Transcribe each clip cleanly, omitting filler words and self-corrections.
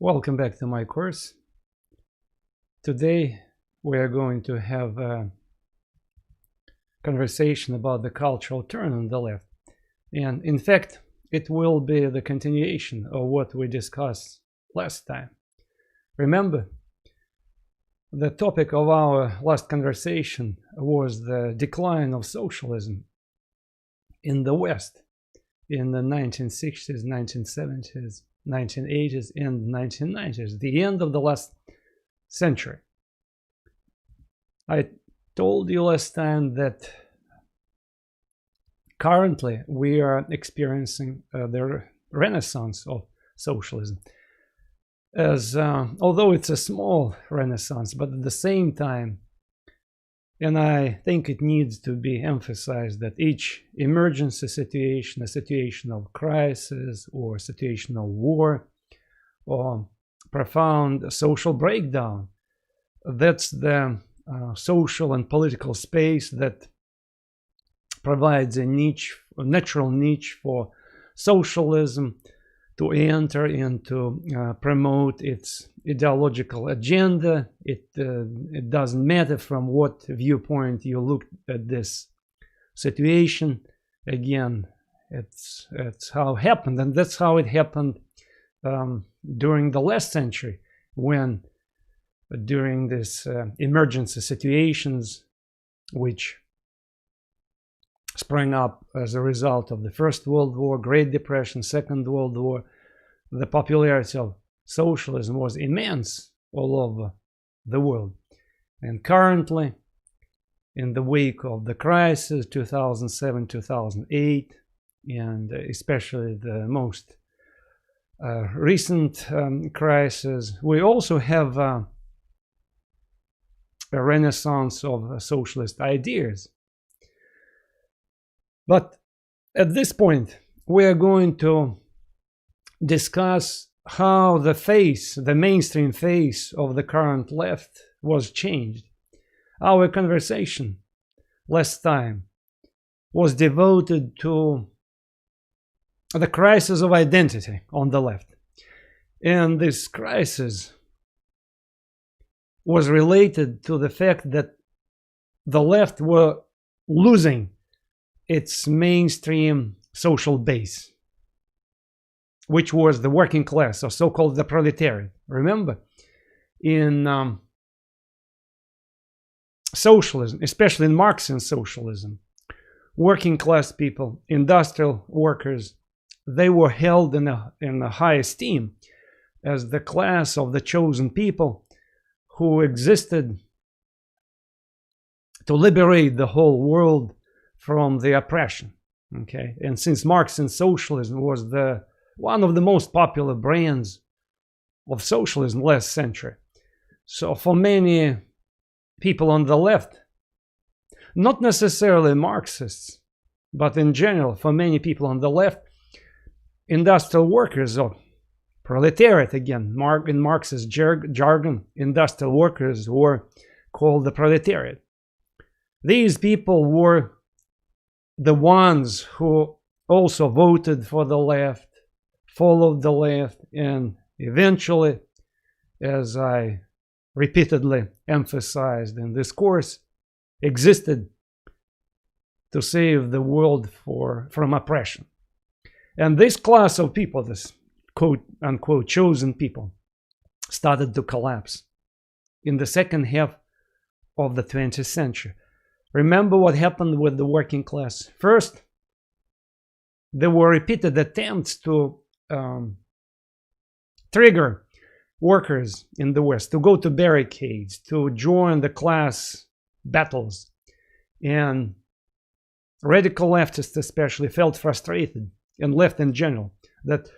Welcome back to my course. Today we are going to have a conversation about the cultural turn on the left. And in fact, it will be the continuation of what we discussed last time. Remember, the topic of our last conversation was the decline of socialism in the West in the 1960s, 1970s, 1980s, and 1990s, the end of the last century. I told you last time that currently we are experiencing the renaissance of socialism. Although it's a small renaissance, but at the same time, and I think it needs to be emphasized that each emergency situation, a situation of crisis or a situation of war or profound social breakdown, that's the social and political space that provides a natural niche for socialism to enter and to promote its ideological agenda. It doesn't matter from what viewpoint you look at this situation. Again, it's how it happened, and that's how it happened during the last century, when during this emergency situations which sprang up as a result of the First World War, Great Depression, Second World War, the popularity of socialism was immense all over the world. And currently, in the wake of the crisis 2007-2008, and especially the most recent crisis, we also have a renaissance of socialist ideas. But at this point, we are going to discuss how the mainstream face of the current left was changed. Our conversation last time was devoted to the crisis of identity on the left. And this crisis was related to the fact that the left were losing its mainstream social base, which was the working class, or so-called the proletariat. Remember, in socialism, especially in Marxian socialism, working class people, industrial workers, they were held in a high esteem as the class of the chosen people who existed to liberate the whole world from the oppression. Okay, and since Marxian socialism was one of the most popular brands of socialism last century, so for many people on the left, not necessarily Marxists, but in general, for many people on the left, industrial workers, or proletariat again, in Marxist jargon, industrial workers were called the proletariat. These people were the ones who also voted for the left, followed the left, and eventually, as I repeatedly emphasized in this course, existed to save the world from oppression. And this class of people, this quote-unquote chosen people, started to collapse in the second half of the 20th century. Remember what happened with the working class. First, there were repeated attempts to trigger workers in the West to go to barricades, to join the class battles. And radical leftists especially felt frustrated, and left in general, that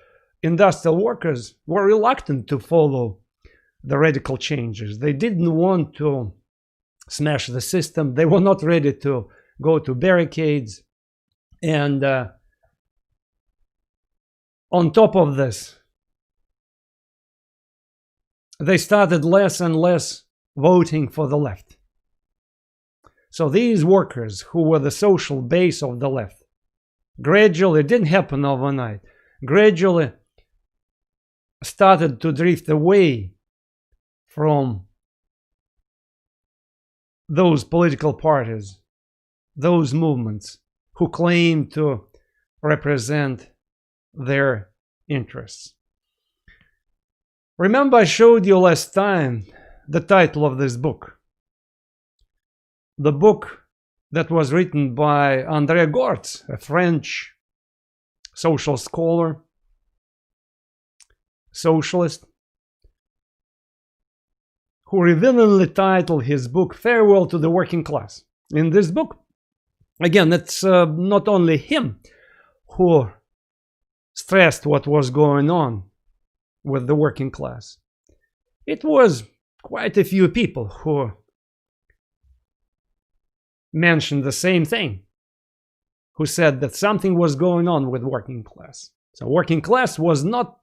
industrial workers were reluctant to follow the radical changes. They didn't want to smash the system. They were not ready to go to barricades. And on top of this, they started less and less voting for the left. So these workers, who were the social base of the left, gradually, it didn't happen overnight, gradually started to drift away from those political parties, those movements who claim to represent their interests. Remember, I showed you last time the title of this book. The book that was written by André Gortz, a French social scholar, socialist, who revealingly titled his book Farewell to the Working Class. In this book, again, it's not only him who stressed what was going on with the working class. It was quite a few people who mentioned the same thing, who said that something was going on with working class. So working class was not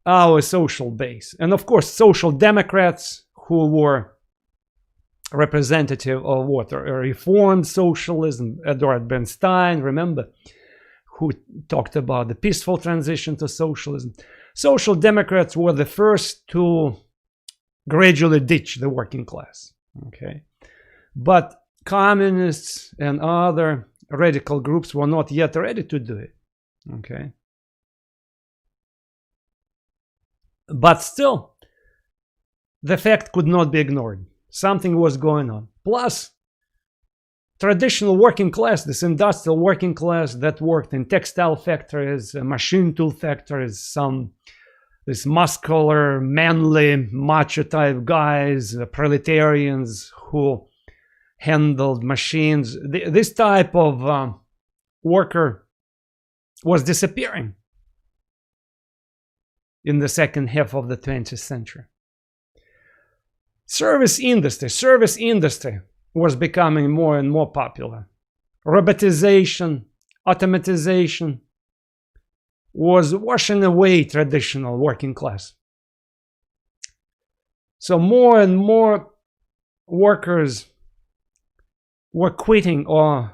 our social base. And of course, social democrats who were representative of what? Reformed socialism, Edward Bernstein, remember, who talked about the peaceful transition to socialism. Social democrats were the first to gradually ditch the working class. Okay, but communists and other radical groups were not yet ready to do it. Okay, but still, the fact could not be ignored. Something was going on. Plus, traditional working class, this industrial working class that worked in textile factories, machine tool factories, this muscular, manly, macho type guys, proletarians who handled machines. This type of worker was disappearing in the second half of the 20th century. Service industry was becoming more and more popular. Robotization, automatization was washing away traditional working class. So more and more workers were quitting on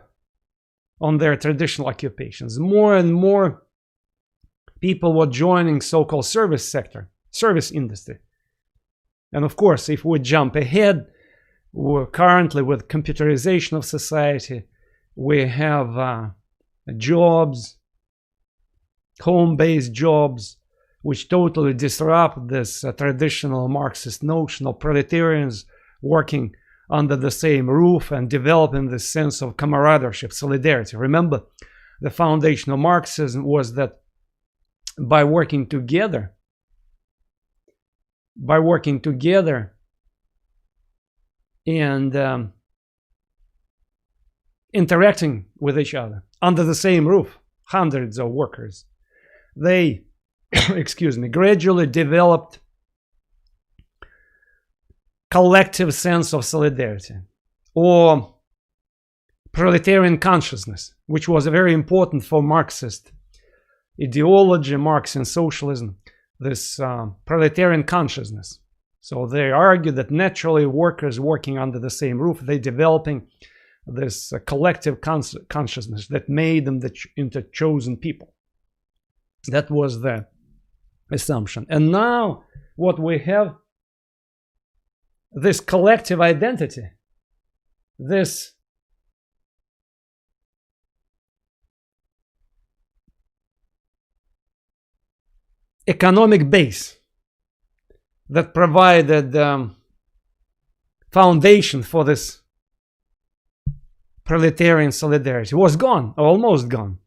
their traditional occupations. More and more people were joining so-called service sector, service industry. And of course, if we jump ahead, we're currently with computerization of society, we have jobs, home-based jobs, which totally disrupt this traditional Marxist notion of proletarians working under the same roof and developing this sense of camaraderie, solidarity. Remember, the foundation of Marxism was that by working together and interacting with each other under the same roof, hundreds of workers, they gradually developed collective sense of solidarity, or proletarian consciousness, which was very important for Marxist ideology, Marxian socialism, this proletarian consciousness. So they argue that naturally workers working under the same roof, they developing this collective consciousness that made them into chosen people. That was the assumption. And now what we have, this collective identity, this economic base that provided foundation for this proletarian solidarity was gone, almost gone.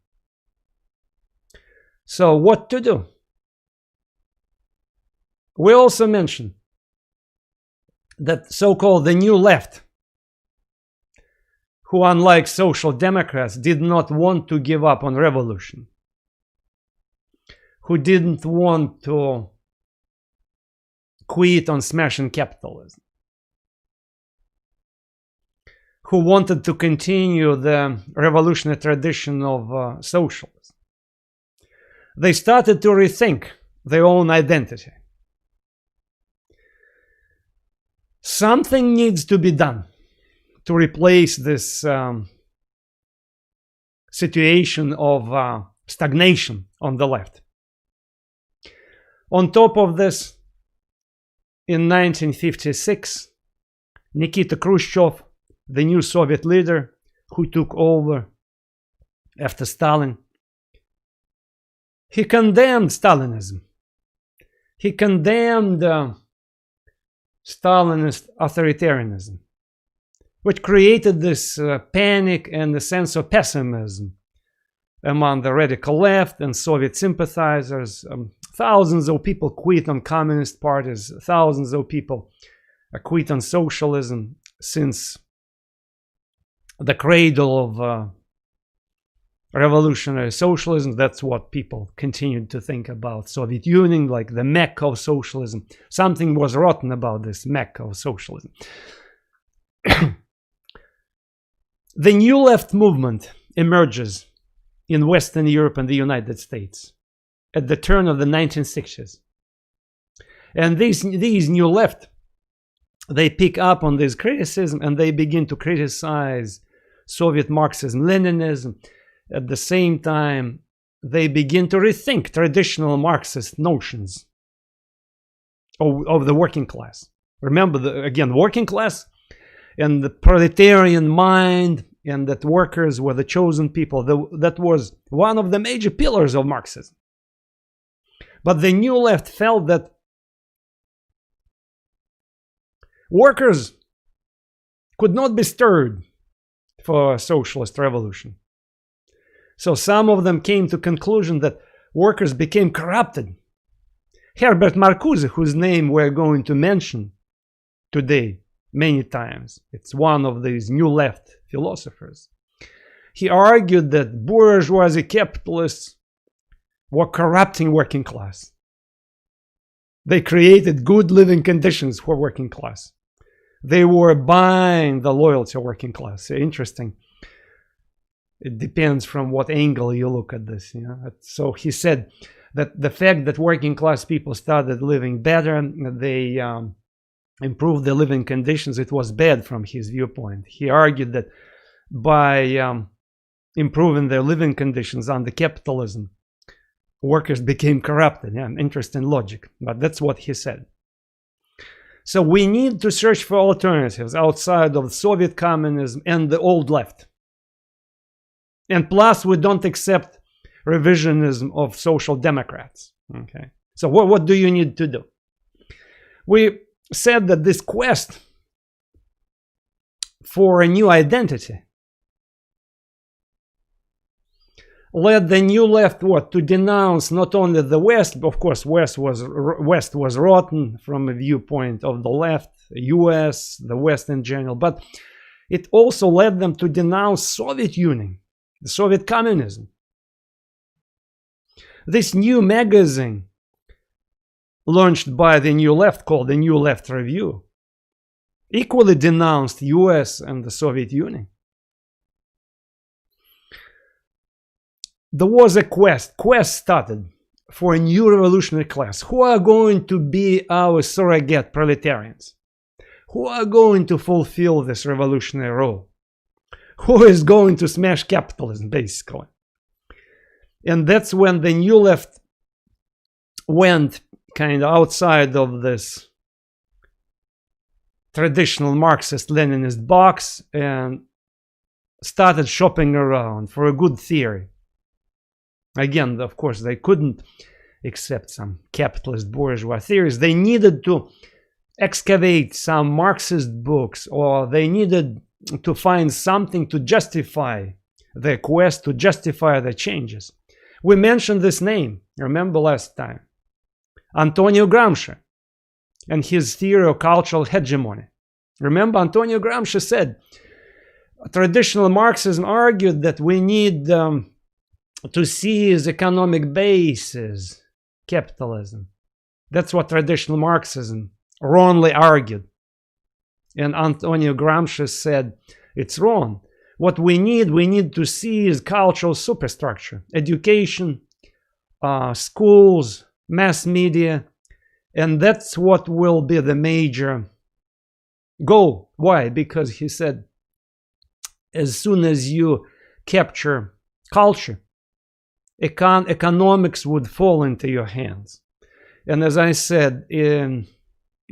So what to do? We also mentioned that so-called the new left, who unlike social democrats did not want to give up on revolution, who didn't want to quit on smashing capitalism, who wanted to continue the revolutionary tradition of socialism. They started to rethink their own identity. Something needs to be done to replace this situation of stagnation on the left. On top of this, in 1956, Nikita Khrushchev, the new Soviet leader who took over after Stalin, he condemned Stalinism. He condemned Stalinist authoritarianism, which created this panic and a sense of pessimism among the radical left and Soviet sympathizers. Thousands of people quit on communist parties. Thousands of people quit on socialism since the cradle of revolutionary socialism. That's what people continued to think about Soviet Union, like the Mecca of socialism. Something was rotten about this Mecca of socialism. The new left movement emerges in Western Europe and the United States at the turn of the 1960s. And these new left, they pick up on this criticism and they begin to criticize Soviet Marxism-Leninism. At the same time, they begin to rethink traditional Marxist notions of the working class. Remember, again, working class and the proletarian mind, and that workers were the chosen people. That was one of the major pillars of Marxism. But the new left felt that workers could not be stirred for a socialist revolution. So some of them came to the conclusion that workers became corrupted. Herbert Marcuse, whose name we're going to mention today many times, it's one of these new left philosophers. He argued that bourgeoisie capitalists were corrupting working class. They created good living conditions for working class. They were buying the loyalty of working class. Interesting. It depends from what angle you look at this. You know? So he said that the fact that working class people started living better, they improved their living conditions, it was bad from his viewpoint. He argued that by improving their living conditions under capitalism, workers became corrupted. Yeah, interesting logic, but that's what he said. So we need to search for alternatives outside of Soviet communism and the old left. And plus, we don't accept revisionism of social democrats. Okay. So what do you need to do? We said that this quest for a new identity led the new left to denounce not only the West. Of course, West was rotten from a viewpoint of the left, US, the West in general, but it also led them to denounce Soviet Union, the Soviet communism. This new magazine launched by the New Left, called the New Left Review, equally denounced US and the Soviet Union. There was a quest started for a new revolutionary class. Who are going to be our surrogate proletarians? Who are going to fulfill this revolutionary role? Who is going to smash capitalism, basically? And that's when the New Left went kind of outside of this traditional Marxist-Leninist box and started shopping around for a good theory. Again, of course, they couldn't accept some capitalist bourgeois theories. They needed to excavate some Marxist books, or they needed to find something to justify their quest, to justify the changes. We mentioned this name, remember last time. Antonio Gramsci and his theory of cultural hegemony. Remember, Antonio Gramsci said, traditional Marxism argued that we need to seize economic bases, capitalism. That's what traditional Marxism wrongly argued. And Antonio Gramsci said, it's wrong. What we need to seize cultural superstructure, education, schools, mass media, and that's what will be the major goal. Why? Because he said, as soon as you capture culture, economics would fall into your hands. And as I said, in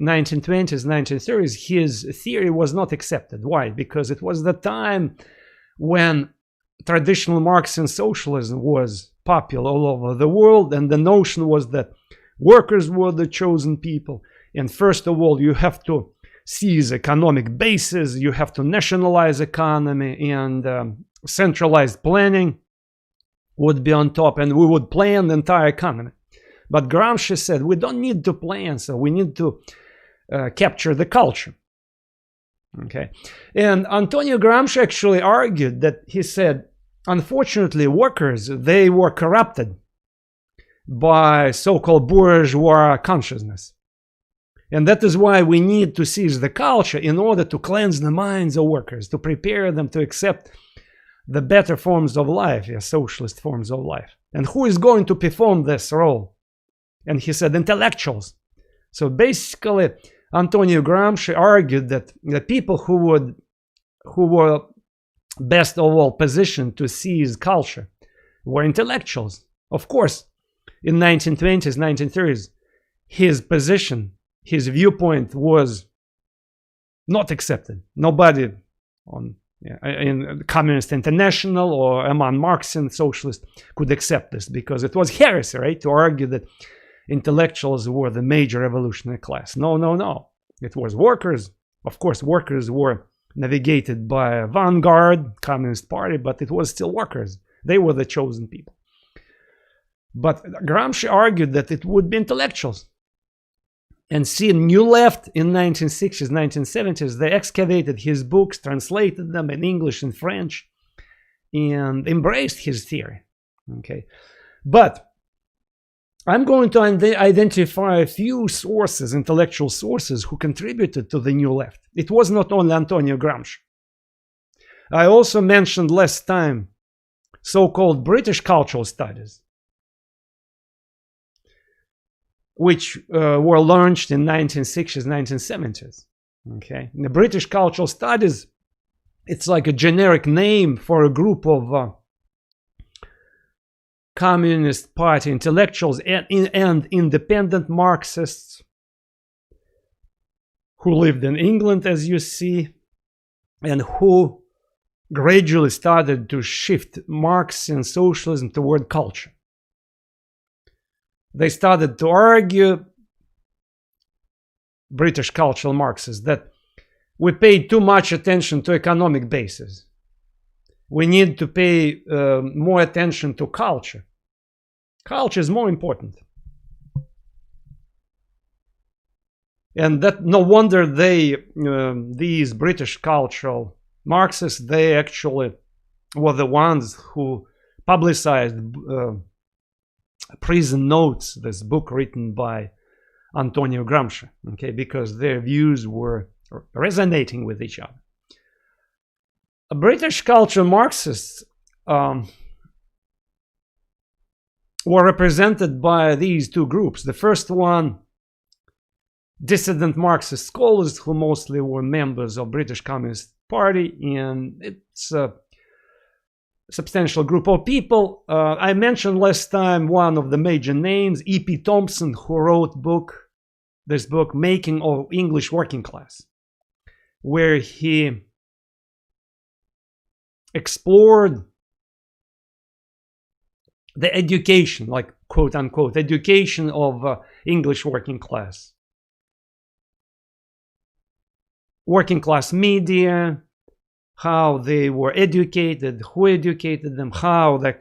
1920s, 1930s, his theory was not accepted. Why? Because it was the time when traditional Marxian socialism was popular all over the world, and the notion was that workers were the chosen people. And first of all, you have to seize economic bases, you have to nationalize economy, and centralized planning would be on top, and we would plan the entire economy. But Gramsci said we don't need to plan, so we need to capture the culture. Okay, and Antonio Gramsci actually argued that, he said, unfortunately, workers, they were corrupted by so-called bourgeois consciousness. And that is why we need to seize the culture in order to cleanse the minds of workers, to prepare them to accept the better forms of life, socialist forms of life. And who is going to perform this role? And he said, intellectuals. So basically, Antonio Gramsci argued that the people who were best of all positioned to seize culture were intellectuals. Of course, in 1920s, 1930s, his position, his viewpoint was not accepted. Nobody in Communist International or among Marxian socialists could accept this, because it was heresy, right, to argue that intellectuals were the major revolutionary class. No, no, no. It was workers. Of course, workers were navigated by a vanguard, Communist Party, but it was still workers. They were the chosen people. But Gramsci argued that it would be intellectuals. And see, New Left in 1960s, 1970s, they excavated his books, translated them in English and French, and embraced his theory. Okay, but I'm going to identify a few sources, intellectual sources, who contributed to the New Left. It was not only Antonio Gramsci. I also mentioned last time so-called British cultural studies, which were launched in 1960s, 1970s. Okay, the British cultural studies, it's like a generic name for a group of Communist Party intellectuals and independent Marxists who lived in England, as you see, and who gradually started to shift Marxian socialism toward culture. They started to argue, British cultural Marxists, that we paid too much attention to economic basis. We need to pay more attention to culture. Culture is more important. And that no wonder these British cultural Marxists, they actually were the ones who publicized Prison Notes, this book written by Antonio Gramsci, okay, because their views were resonating with each other. British culture Marxists were represented by these two groups. The first one, dissident Marxist scholars who mostly were members of British Communist Party, and it's a substantial group of people. I mentioned last time one of the major names, E.P. Thompson, who wrote this book, Making of English Working Class, where he explored the education, like quote unquote, education of English working class media, how they were educated, who educated them, how the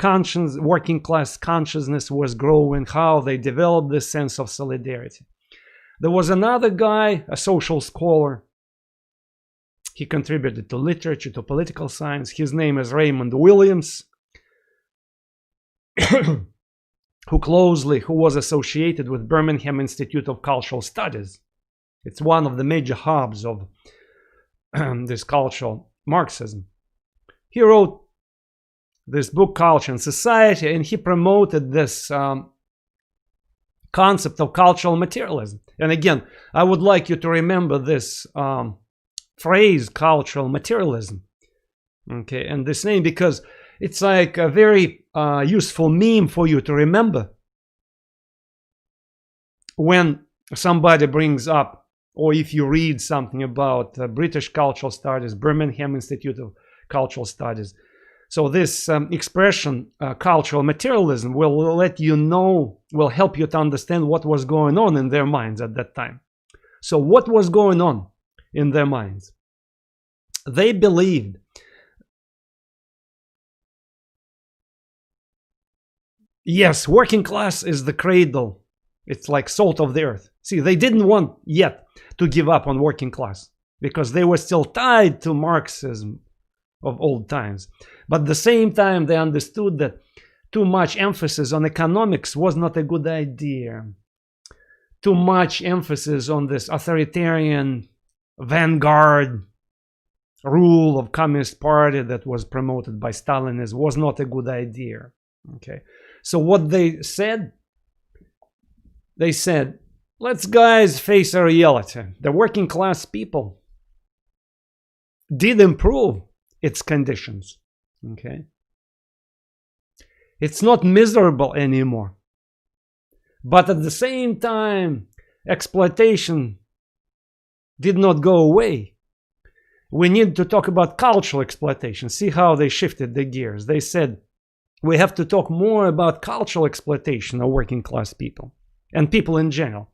working class consciousness was growing, how they developed this sense of solidarity. There was another guy, a social scholar. He contributed to literature, to political science. His name is Raymond Williams, who was associated with Birmingham Institute of Cultural Studies. It's one of the major hubs of this cultural Marxism. He wrote this book, Culture and Society, and he promoted this concept of cultural materialism. And again, I would like you to remember this phrase, cultural materialism, okay, and this name, because it's like a very useful meme for you to remember. when somebody brings up, or if you read something about British cultural studies, Birmingham Institute of Cultural Studies, so this expression, cultural materialism, will let you know, will help you to understand what was going on in their minds at that time. So what was going on in their minds? They believed yes, working class is the cradle. It's like salt of the earth. See, they didn't want yet to give up on working class because they were still tied to Marxism of old times. But at the same time, they understood that too much emphasis on economics was not a good idea. Too much emphasis on this authoritarian vanguard rule of Communist Party that was promoted by Stalinism was not a good idea. Okay, so what they said, let's guys face a reality. The working class people did improve its conditions. Okay, it's not miserable anymore. But at the same time, exploitation did not go away. We need to talk about cultural exploitation. See how they shifted the gears. They said, we have to talk more about cultural exploitation of working class people and people in general.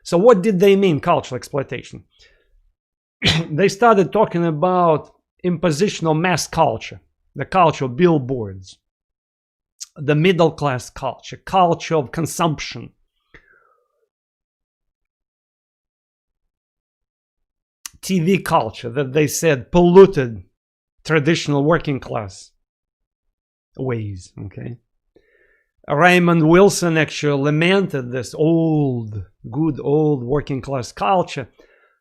So what did they mean, cultural exploitation? They started talking about imposition of mass culture, the culture of billboards, the middle class culture, culture of consumption, TV culture that they said polluted traditional working class ways. Okay, Raymond Wilson actually lamented this good old working class culture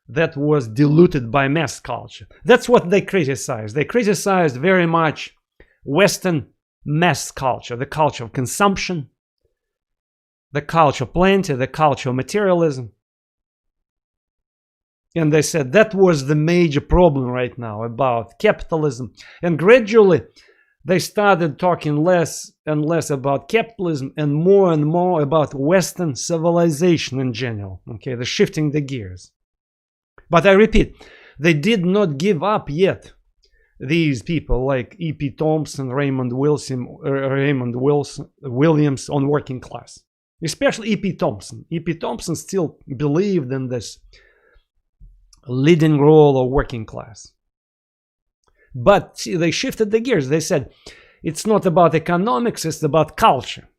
that was diluted by mass culture. That's what they criticized. They criticized very much Western mass culture, the culture of consumption, the culture of plenty, the culture of materialism. And they said that was the major problem right now about capitalism. And gradually, they started talking less and less about capitalism and more about Western civilization in general. Okay, they're shifting the gears. But I repeat, they did not give up yet. These people like E.P. Thompson, Raymond Williams on working class. Especially E.P. Thompson. E.P. Thompson still believed in this leading role of working class. But see, they shifted the gears. They said, it's not about economics, it's about culture.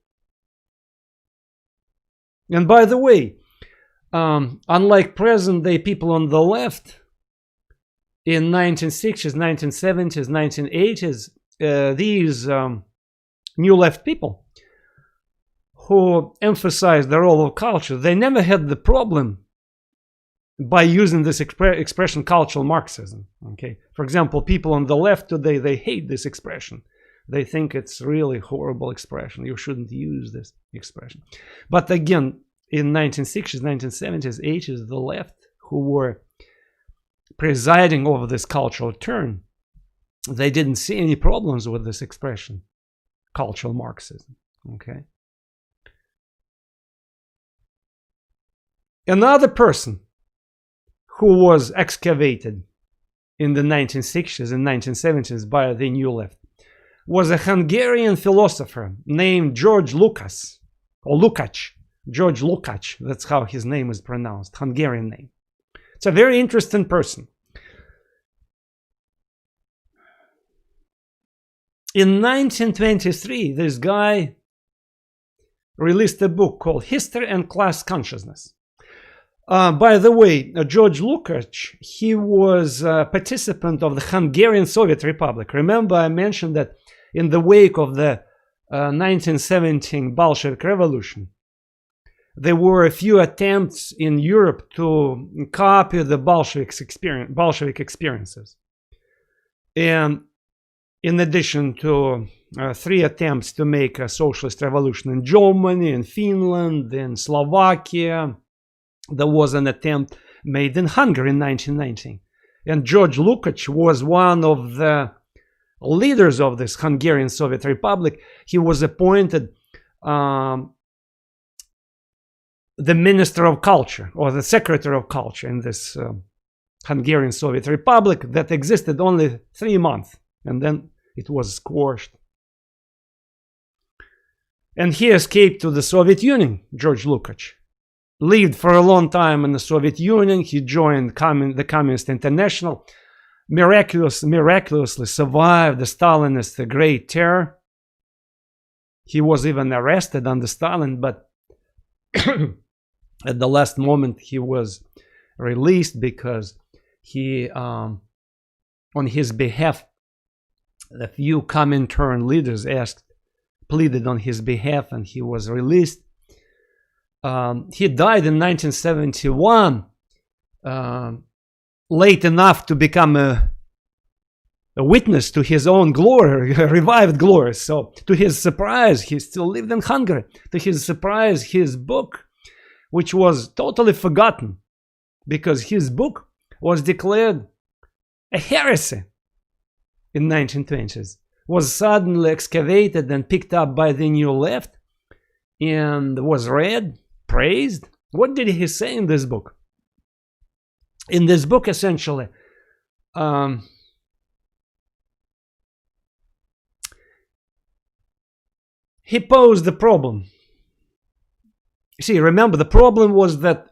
And by the way, unlike present-day people on the left, in 1960s, 1970s, 1980s, these new left people who emphasized the role of culture, they never had the problem by using this expression cultural Marxism. Okay, for example, people on the left today, they hate this expression. They think it's really horrible expression. You shouldn't use this expression. But again, in 1960s, 1970s, 80s, the left who were presiding over this cultural turn, they didn't see any problems with this expression, cultural Marxism. Okay. Another person who was excavated in the 1960s and 1970s by the New Left was a Hungarian philosopher named George Lukács, or Lukács. George Lukács, that's how his name is pronounced, Hungarian name. It's a very interesting person. In 1923, this guy released a book called History and Class Consciousness. By the way, George Lukács, he was a participant of the Hungarian Soviet Republic. Remember, I mentioned that in the wake of the 1917 Bolshevik Revolution, there were a few attempts in Europe to copy the Bolshevik experiences. And in addition to 3 attempts to make a socialist revolution in Germany, in Finland, in Slovakia, there was an attempt made in Hungary in 1919. And George Lukács was one of the leaders of this Hungarian Soviet Republic. He was appointed the Minister of Culture, or the Secretary of Culture in this Hungarian Soviet Republic that existed only 3 months, and then it was squashed. And he escaped to the Soviet Union, George Lukács. Lived for a long time in the Soviet Union. He joined the Communist International, miraculously survived the Stalinist Great Terror. He was even arrested under Stalin, but at the last moment he was released because he, on his behalf, a few Comintern leaders pleaded on his behalf, and he was released. He died in 1971, late enough to become a witness to his own glory, revived glory. So to his surprise, he still lived in Hungary. To his surprise, his book, which was totally forgotten, because his book was declared a heresy in 1920s, was suddenly excavated and picked up by the New Left and was read, praised. What did he say in this book? In this book, essentially, he posed the problem. See, remember, the problem was that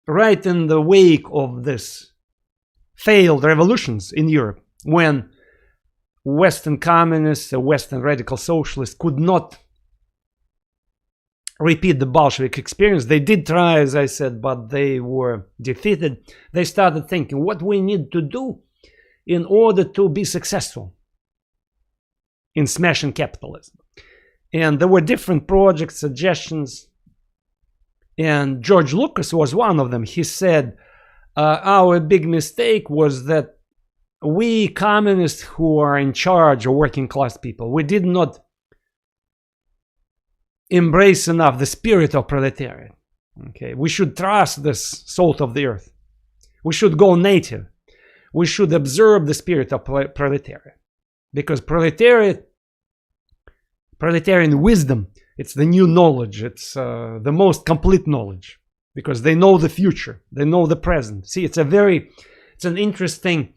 right in the wake of this failed revolutions in Europe, when Western communists, Western radical socialists could not repeat the Bolshevik experience. They did try, as I said, but they were defeated. They started thinking what we need to do in order to be successful in smashing capitalism. And there were different projects, suggestions, and George Lucas was one of them. He said, our big mistake was that we communists who are in charge of working class people, we did not embrace enough the spirit of proletariat. Okay, we should trust this salt of the earth. We should go native. We should observe the spirit of proletariat, because proletarian wisdom, it's the new knowledge. It's the most complete knowledge, because they know the future, they know the present. See, it's an interesting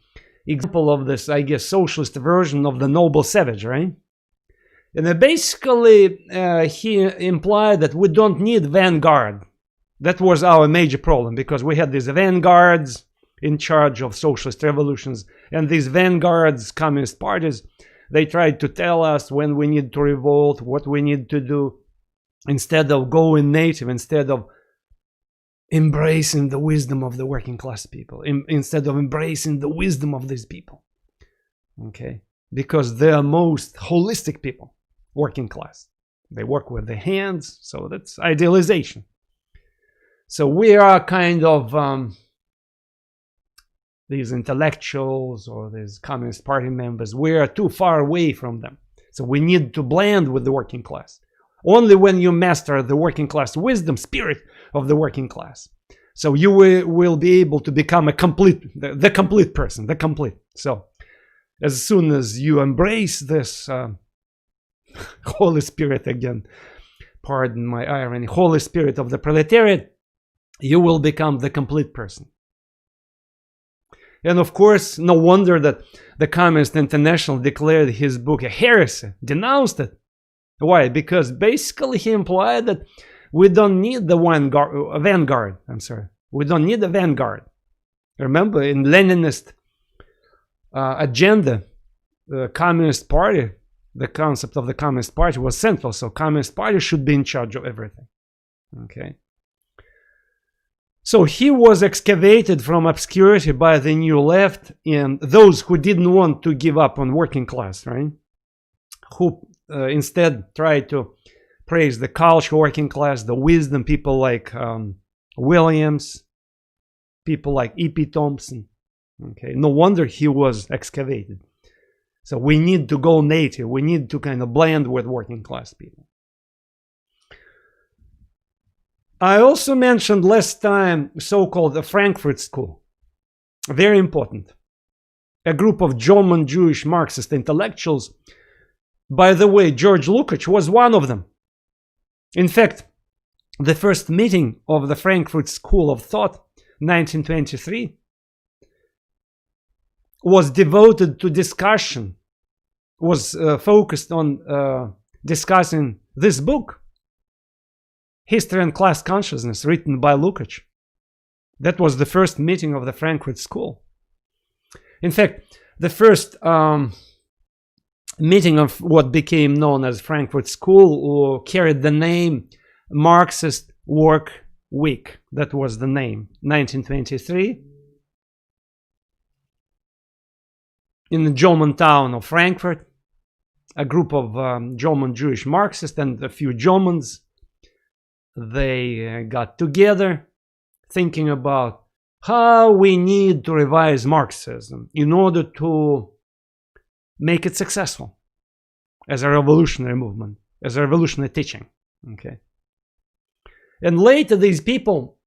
example of this, I guess, socialist version of the noble savage, right? And basically, he implied that we don't need vanguard. That was our major problem, because we had these vanguards in charge of socialist revolutions, and these vanguards, communist parties, they tried to tell us when we need to revolt, what we need to do, instead of going native, instead of embracing the wisdom of the working class people, instead of embracing the wisdom of these people. Okay? Because they are most holistic people, working class. They work with their hands, so that's idealization. So we are kind of these intellectuals or these Communist Party members, we are too far away from them. So we need to blend with the working class. Only when you master the working class wisdom, spirit of the working class, so you will be able to become the complete person, the complete. So as soon as you embrace this Holy Spirit, again, pardon my irony, Holy Spirit of the proletariat, you will become the complete person. And of course, no wonder that the Communist International declared his book a heresy, denounced it. Why? Because basically he implied that we don't need the vanguard. We don't need the vanguard. Remember, in Leninist agenda, the Communist Party, the concept of the Communist Party was central. So Communist Party should be in charge of everything. Okay. So he was excavated from obscurity by the New Left and those who didn't want to give up on working class, right? Who instead tried to praise the culture, working class, the wisdom, people like Williams, people like E.P. Thompson. Okay, no wonder he was excavated. So we need to go native. We need to kind of blend with working class people. I also mentioned last time so-called the Frankfurt School. Very important. A group of German Jewish Marxist intellectuals. By the way, George Lukács was one of them. In fact, the first meeting of the Frankfurt School of Thought, 1923, was devoted to discussion, was focused on discussing this book, History and Class Consciousness, written by Lukács. That was the first meeting of the Frankfurt School. In fact, the first meeting of what became known as Frankfurt School carried the name Marxist Work Week. That was the name. 1923. In the German town of Frankfurt, a group of German Jewish Marxists and a few Germans, they got together thinking about how we need to revise Marxism in order to make it successful as a revolutionary movement, as a revolutionary teaching. Okay. And later these people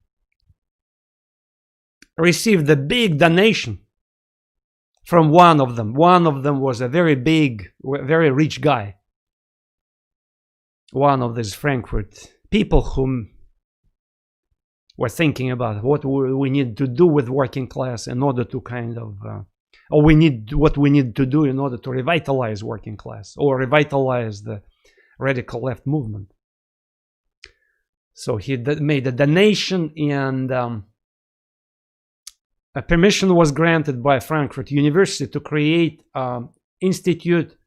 received a big donation from one of them. One of them was a very big, very rich guy. One of these Frankfurt people whom were thinking about what we need to do with working class in order to kind of, or what we need to do in order to revitalize working class or revitalize the radical left movement. So he made a donation, and a permission was granted by Frankfurt University to create an Institute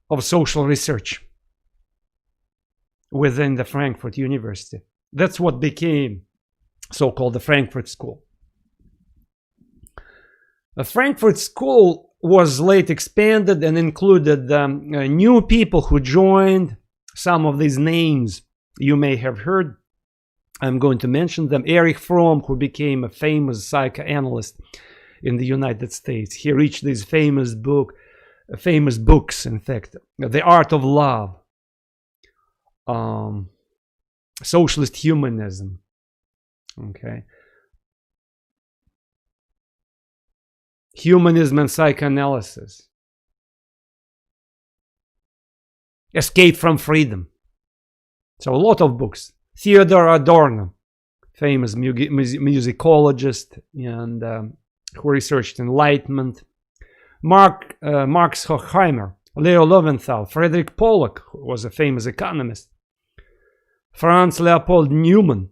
of Social Research within the Frankfurt University. That's what became so-called the Frankfurt School. The Frankfurt School was later expanded and included new people who joined. Some of these names you may have heard. I'm going to mention them. Erich Fromm, who became a famous psychoanalyst in the United States. He reached these famous books, in fact. The Art of Love, Socialist Humanism, okay, Humanism and Psychoanalysis, Escape from Freedom. So a lot of books. Theodor Adorno, famous musicologist and who researched Enlightenment. Marx Horkheimer, Leo Lowenthal, Frederick Pollock, who was a famous economist. Franz Leopold Neumann,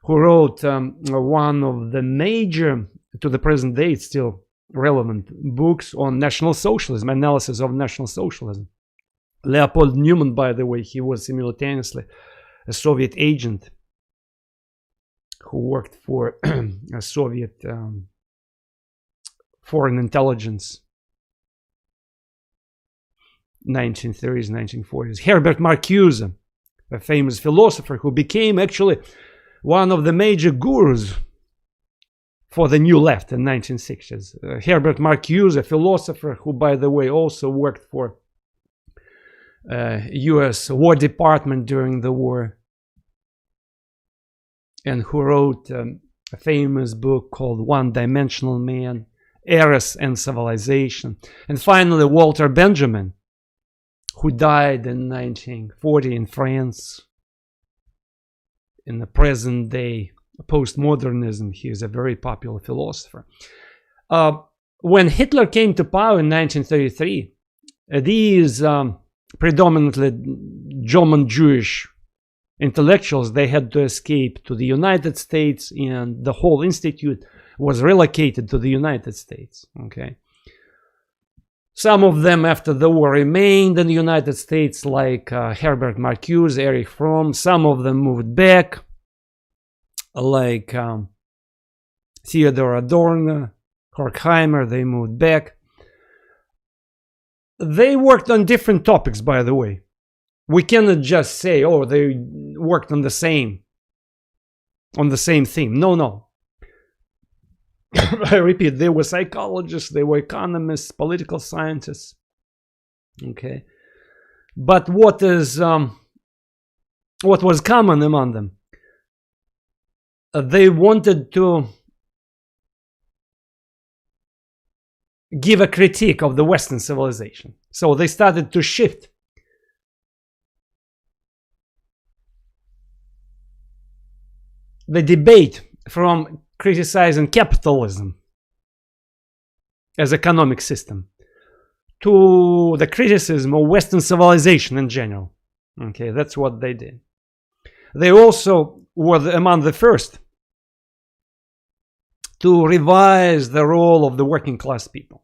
who wrote one of the major, to the present day, still relevant books on National Socialism, analysis of National Socialism. Leopold Neumann, by the way, he was simultaneously a Soviet agent who worked for a Soviet foreign intelligence, 1930s, 1940s. Herbert Marcuse, a famous philosopher who became actually one of the major gurus for the New Left in 1960s. Herbert Marcuse, a philosopher who, by the way, also worked for US War Department during the war, and who wrote a famous book called One-Dimensional Man, Eros and Civilization. And finally, Walter Benjamin, who died in 1940 in France. In the present day postmodernism, he is a very popular philosopher. When Hitler came to power in 1933, these predominantly German Jewish intellectuals, they had to escape to the United States, and the whole institute was relocated to the United States. Okay. Some of them after the war remained in the United States, like Herbert Marcuse, Erich Fromm. Some of them moved back, like Theodor Adorno, Horkheimer, they moved back. They worked on different topics, by the way. We cannot just say, oh, they worked on the same theme. No. I repeat, they were psychologists, they were economists, political scientists. Okay. But what was common among them? They wanted to give a critique of the Western civilization. So they started to shift the debate from criticizing capitalism as economic system to the criticism of Western civilization in general. Okay, that's what they did. They also were among the first to revise the role of the working class people.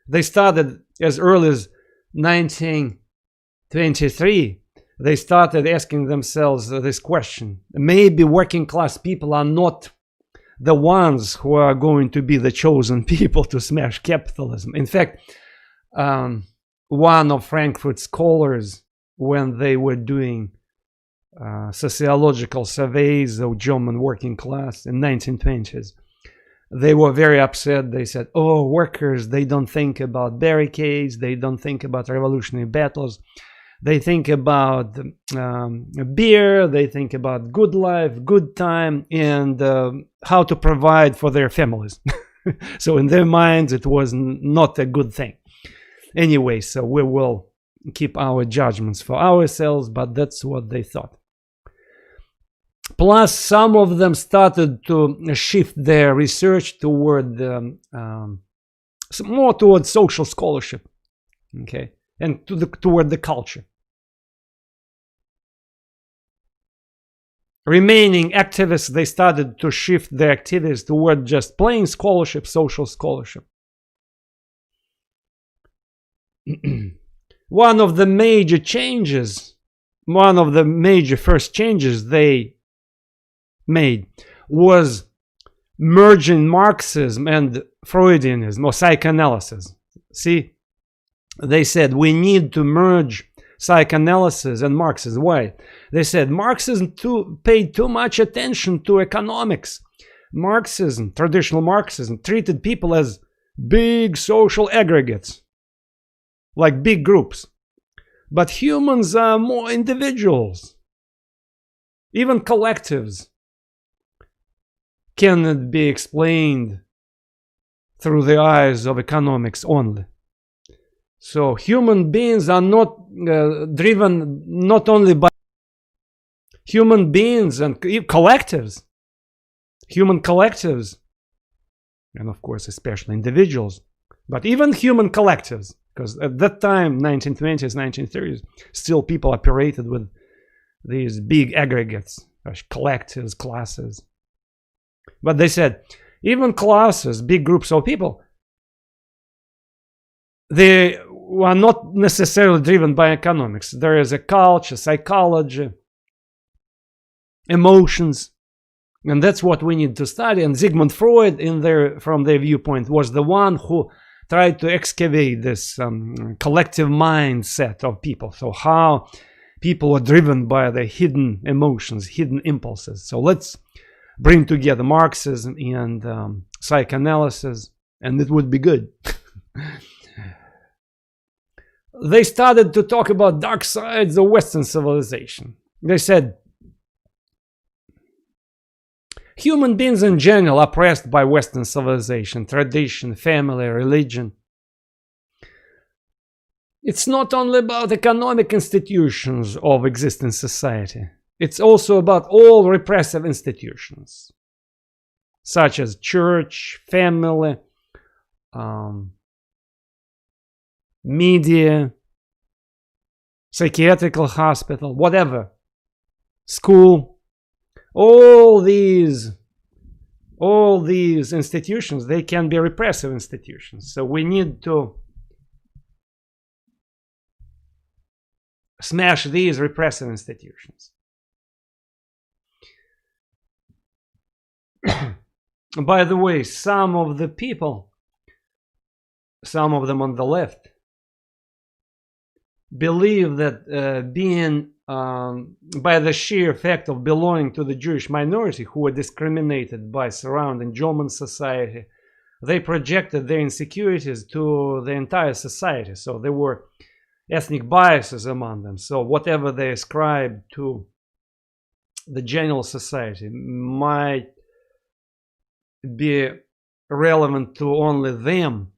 They started as early as 1923. They started asking themselves this question. Maybe working class people are not the ones who are going to be the chosen people to smash capitalism. In fact, one of Frankfurt's scholars, when they were doing sociological surveys of German working class in 1920s, they were very upset. They said, oh, workers, they don't think about barricades, they don't think about revolutionary battles, they think about beer, they think about good life, good time, and how to provide for their families. So in their minds, it was not a good thing. Anyway, so we will keep our judgments for ourselves, but that's what they thought. Plus, some of them started to shift their research toward more towards social scholarship, okay, and toward the culture. Remaining activists, they started to shift their activities toward just plain scholarship, social scholarship. One of the major first changes they made was merging Marxism and Freudianism or psychoanalysis. See, they said we need to merge psychoanalysis and Marxism. Why? They said Marxism paid too much attention to economics. Marxism, traditional Marxism, treated people as big social aggregates, like big groups. But humans are more individuals. Even collectives cannot be explained through the eyes of economics only. So human beings are not driven not only by human beings and collectives, human collectives, and of course especially individuals, but even human collectives, because at that time, 1920s, 1930s, still people operated with these big aggregates, collectives, classes. But they said, even classes, big groups of people, they are not necessarily driven by economics. There is a culture, psychology, emotions, and that's what we need to study. And Sigmund Freud, from their viewpoint, was the one who tried to excavate this collective mindset of people. So how people are driven by the hidden emotions, hidden impulses. So let's bring together Marxism and psychoanalysis, and it would be good. They started to talk about dark sides of Western civilization. They said, human beings in general are oppressed by Western civilization, tradition, family, religion. It's not only about economic institutions of existing society. It's also about all repressive institutions, such as church, family, media, psychiatrical hospital, whatever, school, all these institutions, they can be repressive institutions. So we need to smash these repressive institutions. By the way, some of the people, some of them on the left, believe that being by the sheer fact of belonging to the Jewish minority, who were discriminated by surrounding German society, they projected their insecurities to the entire society. So there were ethnic biases among them. So whatever they ascribed to the general society might be relevant to only them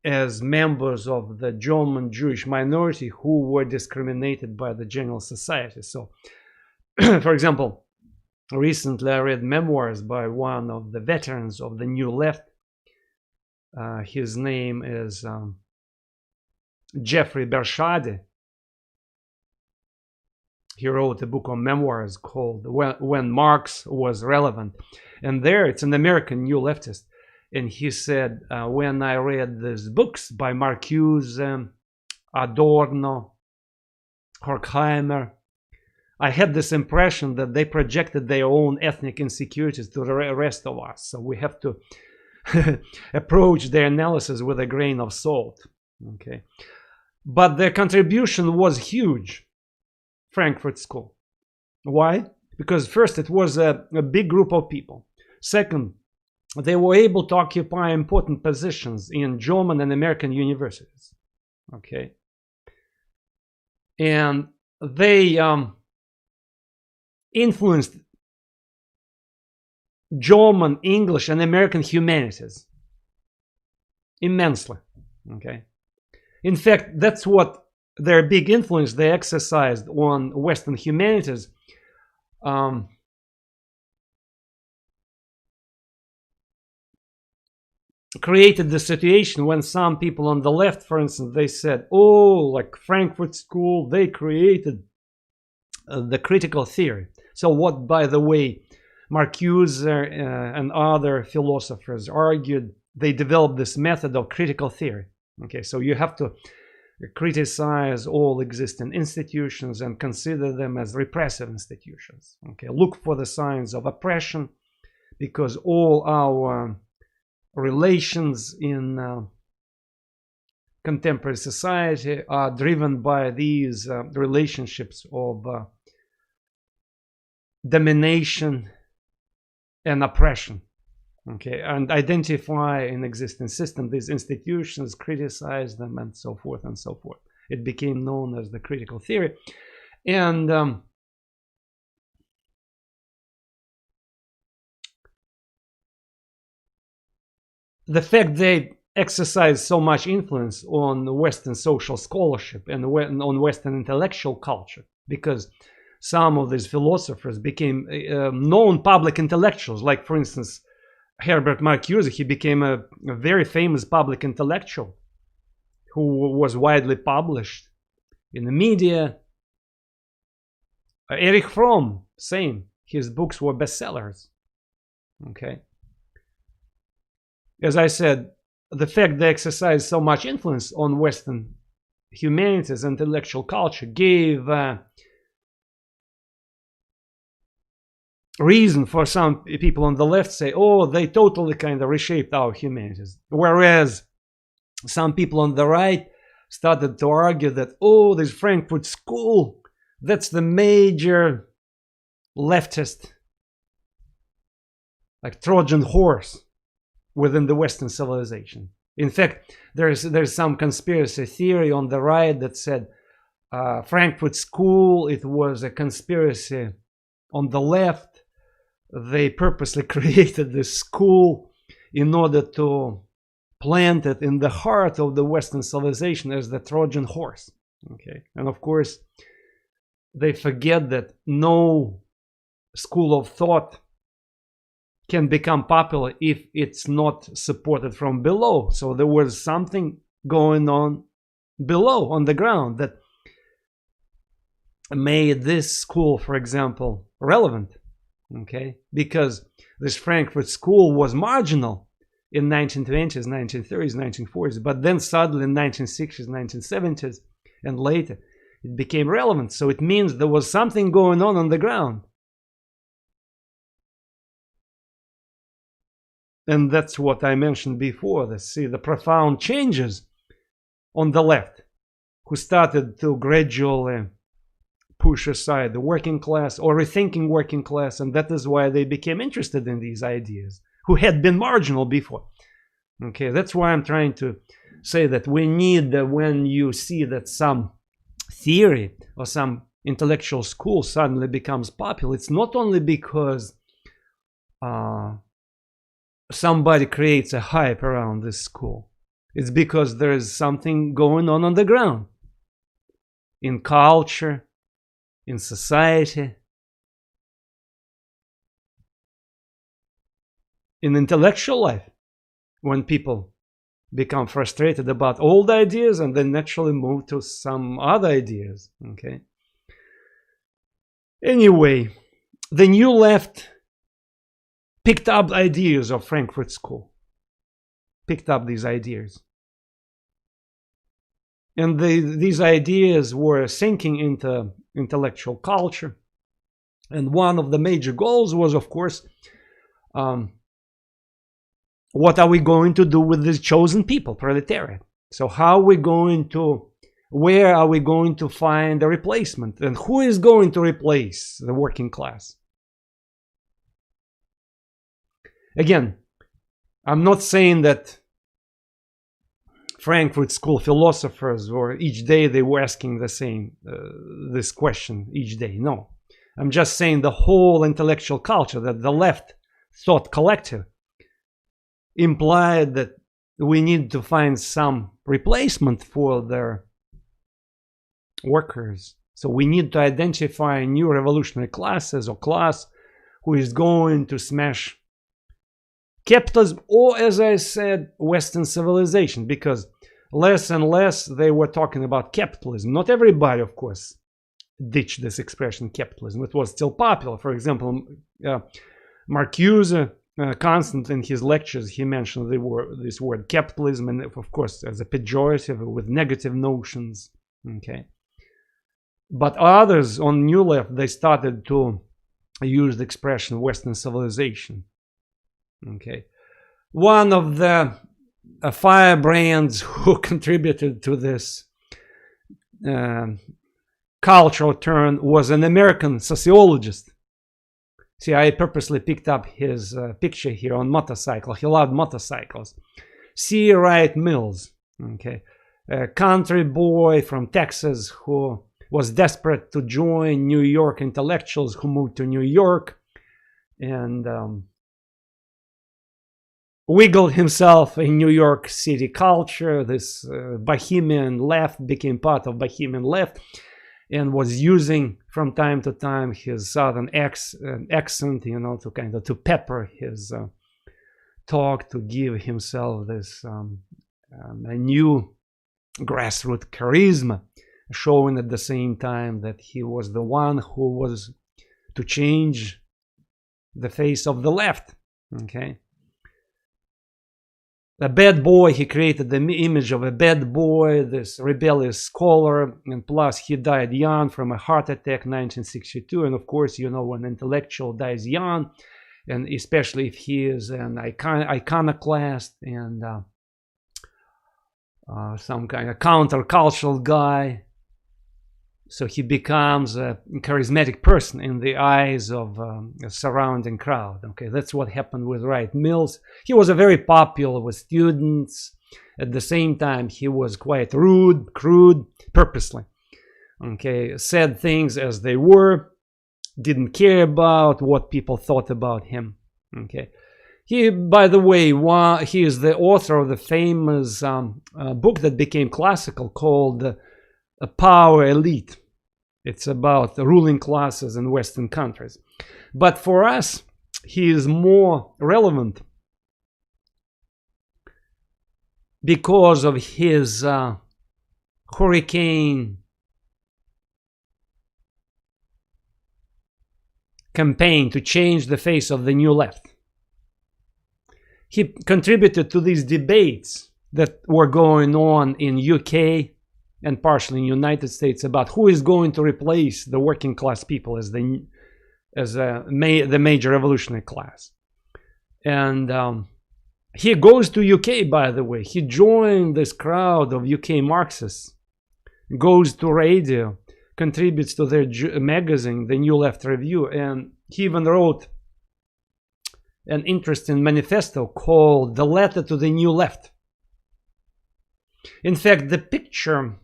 as members of the German Jewish minority who were discriminated by the general society. So, for example, Recently, I read memoirs by one of the veterans of the New Left. His name is Jeffrey Bershadi. He wrote a book on memoirs called When Marx Was Relevant. And there, it's an American New Leftist. And he said, when I read these books by Marcuse, Adorno, Horkheimer, I had this impression that they projected their own ethnic insecurities to the rest of us. So we have to approach their analysis with a grain of salt. Okay, but their contribution was huge. Frankfurt School. Why? Because first, it was a big group of people. Second, they were able to occupy important positions in German and American universities. Okay, and they influenced German, English, and American humanities immensely. Okay, in fact, that's what their big influence they exercised on Western humanities. Created the situation when some people on the left, for instance, they said, oh, like Frankfurt School, they created the critical theory. So what, by the way, Marcuse and other philosophers argued, they developed this method of critical theory. Okay, so you have to criticize all existing institutions and consider them as repressive institutions. Okay, look for the signs of oppression, because all our relations in contemporary society are driven by these relationships of domination and oppression. Okay, and identify in existing system these institutions, criticize them, and so forth and so forth. It became known as the critical theory. And the fact they exercise so much influence on Western social scholarship and on Western intellectual culture, because some of these philosophers became known public intellectuals, like, for instance, Herbert Marcuse. He became a very famous public intellectual who was widely published in the media. Erich Fromm, same. His books were bestsellers. Okay. As I said, the fact they exercised so much influence on Western humanities and intellectual culture gave reason for some people on the left say, oh, they totally kind of reshaped our humanities. Whereas some people on the right started to argue that, oh, this Frankfurt School, that's the major leftist, like Trojan horse within the Western civilization. In fact, there's some conspiracy theory on the right that said Frankfurt School, it was a conspiracy on the left. They purposely created this school in order to plant it in the heart of the Western civilization as the Trojan horse. Okay, and of course, they forget that no school of thought can become popular if it's not supported from below. So there was something going on below on the ground that made this school, for example, relevant. Okay, because this Frankfurt School was marginal in 1920s, 1930s, 1940s, but then suddenly in 1960s, 1970s, and later, it became relevant. So it means there was something going on the ground. And that's what I mentioned before. The profound changes on the left, who started to gradually push aside the working class or rethinking working class, and that is why they became interested in these ideas, who had been marginal before. Okay, that's why I'm trying to say that we need, when you see that some theory or some intellectual school suddenly becomes popular, it's not only because somebody creates a hype around this school. It's because there is something going on the ground, in culture, in society. in intellectual life, when people become frustrated about old ideas and then naturally move to some other ideas. Okay. Anyway, the New Left picked up ideas of Frankfurt School, picked up these ideas. And these ideas were sinking into intellectual culture. And one of the major goals was, of course, what are we going to do with these chosen people, proletariat? So how are we going to, where are we going to find a replacement? And who is going to replace the working class? Again, I'm not saying that Frankfurt School philosophers, or each day they were asking the same, this question each day. No, I'm just saying the whole intellectual culture that the left thought collective implied that we need to find some replacement for their workers. So we need to identify new revolutionary classes or class who is going to smash capitalism, or, as I said, Western civilization, because less and less they were talking about capitalism. Not everybody, of course, ditched this expression capitalism. It was still popular. For example, Marcuse, constant in his lectures, he mentioned this word capitalism, and of course as a pejorative with negative notions. Okay, but others on New Left, they started to use the expression Western civilization. Okay, one of the firebrands who contributed to this cultural turn was an American sociologist. See, I purposely picked up his picture here on motorcycle. He loved motorcycles. C. Wright Mills, okay, a country boy from Texas who was desperate to join New York intellectuals who moved to New York, and wiggled himself in New York City culture. This Bohemian left became part of Bohemian left, and was using from time to time his southern accent, you know, to kind of to pepper his talk, to give himself this a new grassroots charisma, showing at the same time that he was the one who was to change the face of the left. Okay. A bad boy, he created the image of a bad boy, this rebellious scholar, and plus he died young from a heart attack 1962. And of course, you know, when an intellectual dies young, and especially if he is an iconoclast and some kind of countercultural guy, so he becomes a charismatic person in the eyes of a surrounding crowd. Okay, that's what happened with Wright Mills. He was very popular with students. At the same time, he was quite rude, crude, purposely. Okay, said things as they were, didn't care about what people thought about him. Okay, he, by the way, he is the author of the famous book that became classical called A Power Elite. It's about the ruling classes in Western countries. But for us, he is more relevant because of his hurricane campaign to change the face of the New Left. He contributed to these debates that were going on in UK and partially in United States about who is going to replace the working class people as the major revolutionary class. And he goes to UK, by the way. He joined this crowd of UK Marxists, goes to radio, contributes to their magazine, the New Left Review, and he even wrote an interesting manifesto called The Letter to the New Left. In fact, the picture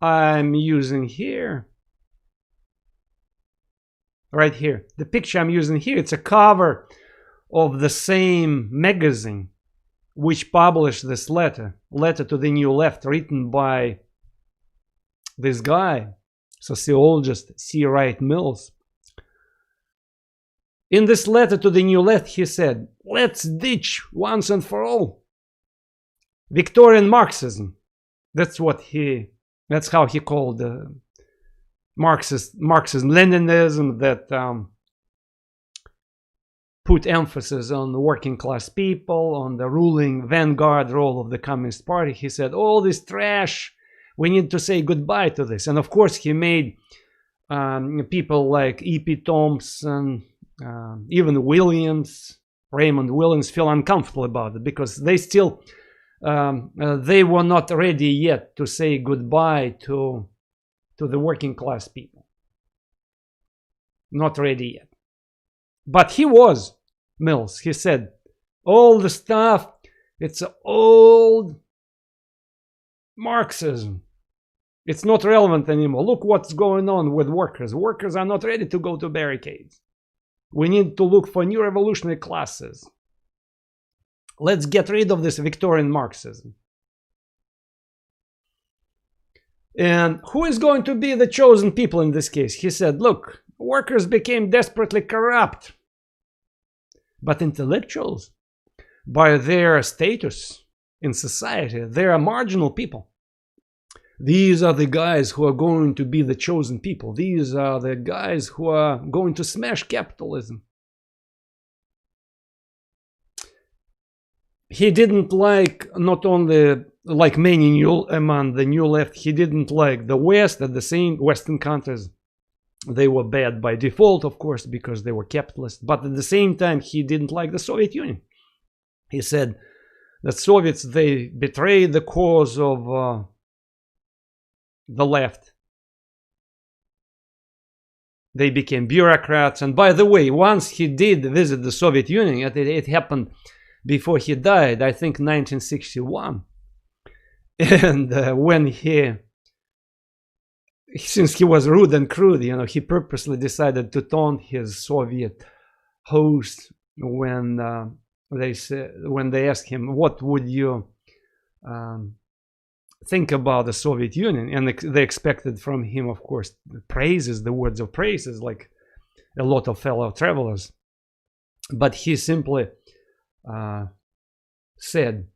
I'm using here, right here, the picture I'm using here, it's a cover of the same magazine which published this letter to the New Left, written by this guy, sociologist C. Wright Mills. In this letter to the New Left, he said, let's ditch once and for all Victorian Marxism. That's how he called Marxism-Leninism, that put emphasis on the working class people, on the ruling vanguard role of the Communist Party. He said, all this trash, we need to say goodbye to this. And of course, he made people like E.P. Thompson, even Raymond Williams, feel uncomfortable about it, because they still, they were not ready yet to say goodbye to the working class people. Not ready yet. But he was, Mills. He said, all the stuff, it's old Marxism. It's not relevant anymore. Look what's going on with workers. Workers are not ready to go to barricades. We need to look for new revolutionary classes. Let's get rid of this Victorian Marxism. And who is going to be the chosen people in this case? He said, look, workers became desperately corrupt. But intellectuals, by their status in society, they are marginal people. These are the guys who are going to be the chosen people. These are the guys who are going to smash capitalism. He didn't like, not only like many among the New Left, he didn't like the West. At the same Western countries, they were bad by default, of course, because they were capitalist. But at the same time, he didn't like the Soviet Union. He said that Soviets, they betrayed the cause of the left. They became bureaucrats. And by the way, once he did visit the Soviet Union, it happened before he died, I think 1961. And when since he was rude and crude, he purposely decided to taunt his Soviet host when they asked him, what would you think about the Soviet Union? And they expected from him, of course, praises, the words of praises, like a lot of fellow travelers. But he simply said,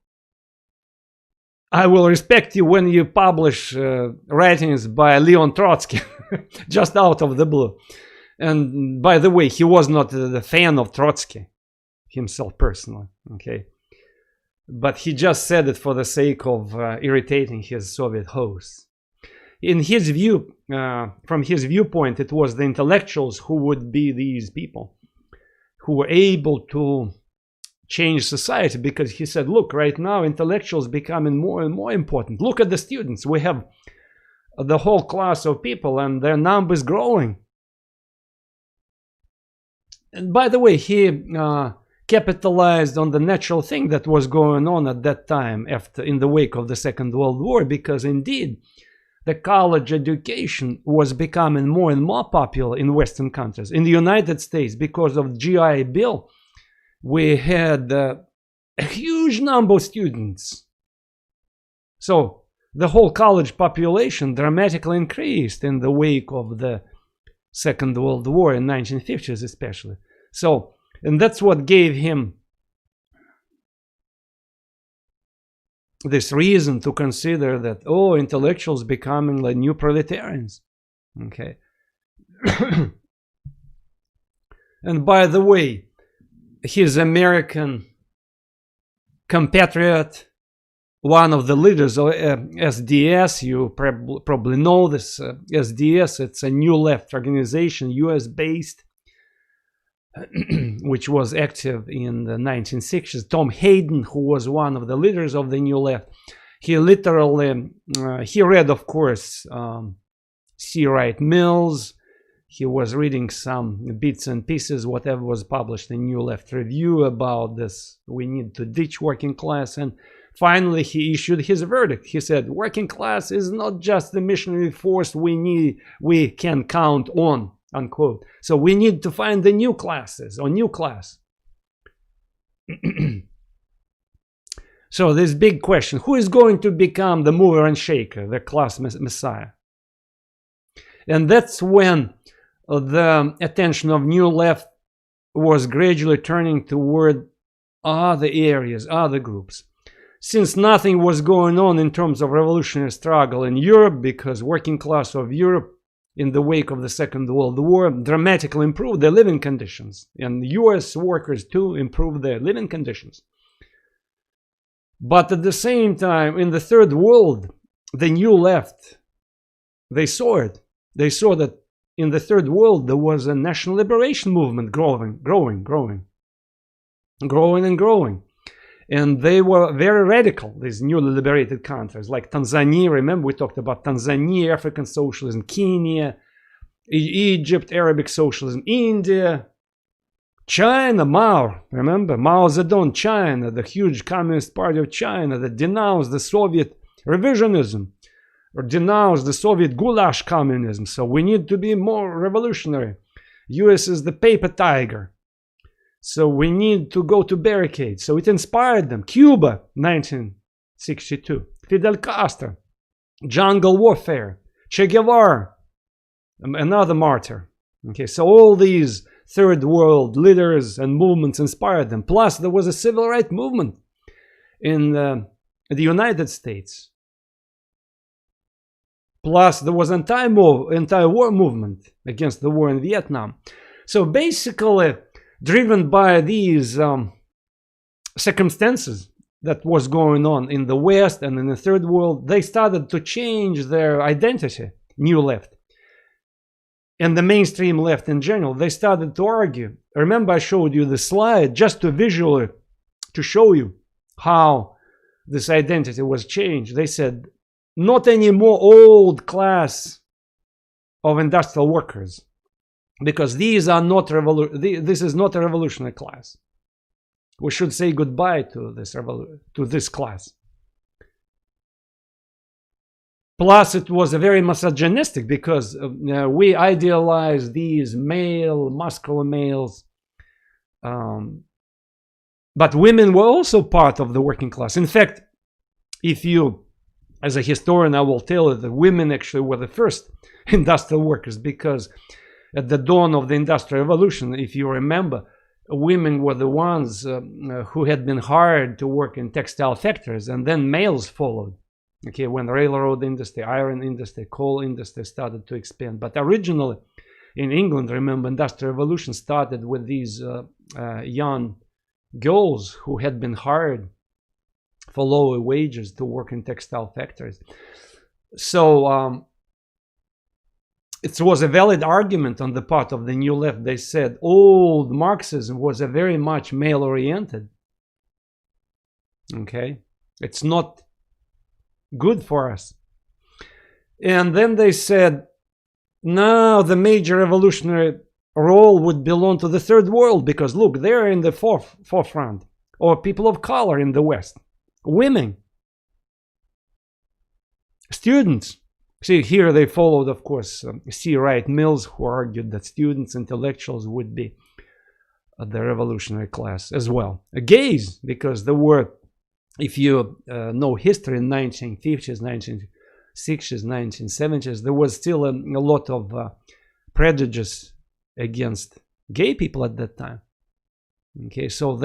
I will respect you when you publish writings by Leon Trotsky, just out of the blue. And by the way, he was not the fan of Trotsky himself personally, okay? But he just said it for the sake of irritating his Soviet hosts. In his view, from his viewpoint, it was the intellectuals who would be these people who were able to change society, because he said, look, right now intellectuals becoming more and more important. Look at the students. We have the whole class of people and their numbers growing. And by the way, he capitalized on the natural thing that was going on at that time in the wake of the Second World War, because indeed the college education was becoming more and more popular in Western countries. In the United States, because of GI Bill, we had a huge number of students. So the whole college population dramatically increased in the wake of the Second World War in 1950s especially. So, and that's what gave him this reason to consider that, oh, intellectuals becoming like new proletarians. Okay. And by the way, his American compatriot, one of the leaders of SDS, you probably know this, SDS, it's a New Left organization, US-based, which was active in the 1960s. Tom Hayden, who was one of the leaders of the New Left, he literally, he read, of course, C. Wright Mills. He was reading some bits and pieces, whatever was published in New Left Review about this, we need to ditch working class. And finally, he issued his verdict. He said, working class is not just the missionary force we can count on, unquote. So we need to find the new classes, or new class. So this big question, who is going to become the mover and shaker, the class messiah? And that's when the attention of New Left was gradually turning toward other areas, other groups. Since nothing was going on in terms of revolutionary struggle in Europe, because working class of Europe in the wake of the Second World War dramatically improved their living conditions, and US workers too improved their living conditions. But at the same time, in the Third World, the new left, they saw it. They saw that in the Third World there was a national liberation movement growing. And they were very radical, these newly liberated countries, like Tanzania. Remember, we talked about Tanzania, African socialism, Kenya, Egypt, Arabic socialism, India, China, Mao. Remember, Mao Zedong, China, the huge Communist Party of China that denounced the Soviet revisionism, or denounced the Soviet goulash communism. So we need to be more revolutionary. US is the paper tiger. So we need to go to barricades. So it inspired them. Cuba, 1962. Fidel Castro, jungle warfare. Che Guevara, another martyr. Okay, so all these third world leaders and movements inspired them. Plus, there was a civil rights movement in the United States. Plus, there was anti-war movement against the war in Vietnam. So basically, driven by these circumstances that was going on in the West and in the Third World, they started to change their identity, new left. And the mainstream left in general, they started to argue. Remember, I showed you the slide just to visually to show you how this identity was changed. They said, not anymore old class of industrial workers, because these are not this is not a revolutionary class. We should say goodbye to this class. Plus, it was a very misogynistic, because we idealize these muscular males, but women were also part of the working class. In fact, if you, as a historian, I will tell you that women actually were the first industrial workers, because at the dawn of the Industrial Revolution, if you remember, women were the ones who had been hired to work in textile factories, and then males followed. Okay, when the railroad industry, iron industry, coal industry started to expand. But originally in England, remember, Industrial Revolution started with these young girls who had been hired for lower wages to work in textile factories. So it was a valid argument on the part of the new left. They said old Marxism was a very much male-oriented. Okay, it's not good for us. And then they said, now the major revolutionary role would belong to the Third World, because look, they're in the forefront, or people of color in the West, women, students. See, here they followed, of course, C. Wright Mills, who argued that students, intellectuals would be the revolutionary class as well. Gays, because there were, if you know history, in 1950s, 1960s, 1970s, there was still a lot of prejudice against gay people at that time. Okay, so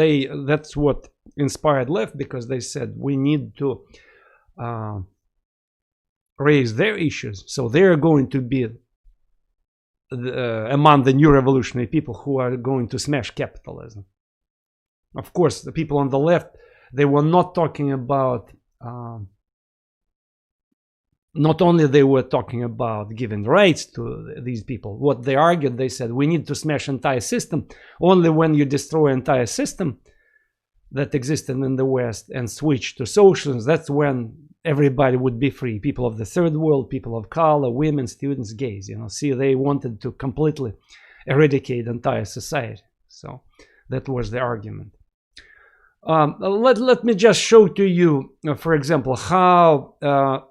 that's what inspired left, because they said we need to raise their issues. So they're going to be among the new revolutionary people who are going to smash capitalism. Of course, the people on the left, they were not talking about, not only they were talking about giving rights to these people. What they argued, they said, we need to smash entire system. Only when you destroy entire system that existed in the West and switch to socialism, that's when everybody would be free. People of the Third World, people of color, women, students, gays. You know, see, they wanted to completely eradicate entire society. So that was the argument. Let me just show to you, for example, how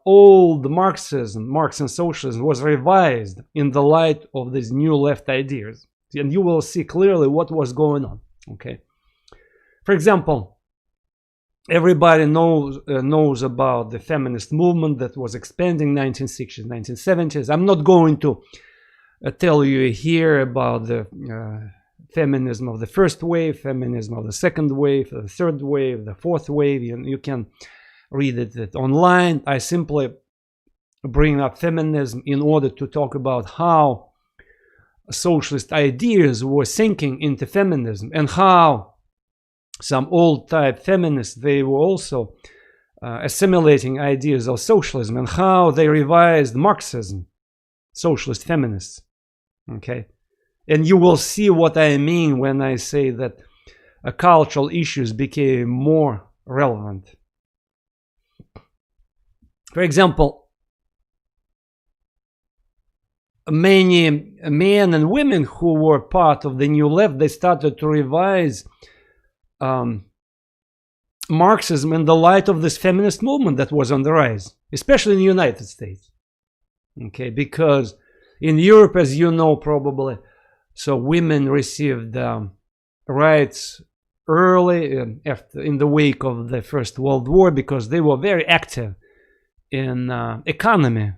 old Marxism, Marx and socialism, was revised in the light of these new left ideas. And you will see clearly what was going on. Okay. For example, everybody knows about the feminist movement that was expanding 1960s, 1970s. I'm not going to tell you here about the feminism of the first wave, feminism of the second wave, the third wave, the fourth wave. You can read it online. I simply bring up feminism in order to talk about how socialist ideas were sinking into feminism, and how some old type feminists, they were also assimilating ideas of socialism, and how they revised Marxism, socialist feminists. Okay, and you will see what I mean when I say that cultural issues became more relevant. For example, many men and women who were part of the New Left, they started to revise Marxism in the light of this feminist movement that was on the rise, especially in the United States. Okay, because in Europe, as you know probably, so women received rights early in the wake of the First World War, because they were very active in economy,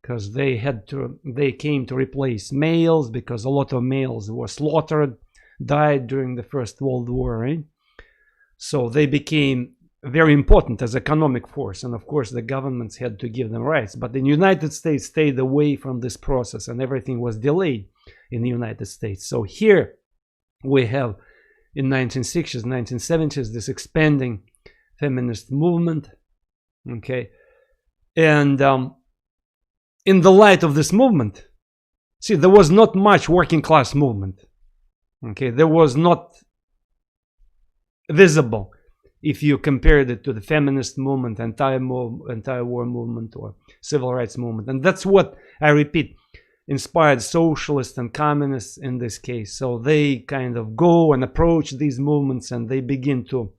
because they came to replace males, because a lot of males were slaughtered, died during the First World War, right? So they became very important as economic force, and of course the governments had to give them rights. But the United States stayed away from this process, and everything was delayed in the United States. So here we have in 1960s, 1970s this expanding feminist movement. Okay, and in the light of this movement, see, there was not much working class movement. Okay, there was not visible if you compared it to the feminist movement, anti-war movement, or civil rights movement. And that's what, I repeat, inspired socialists and communists in this case. So they kind of go and approach these movements, and they begin to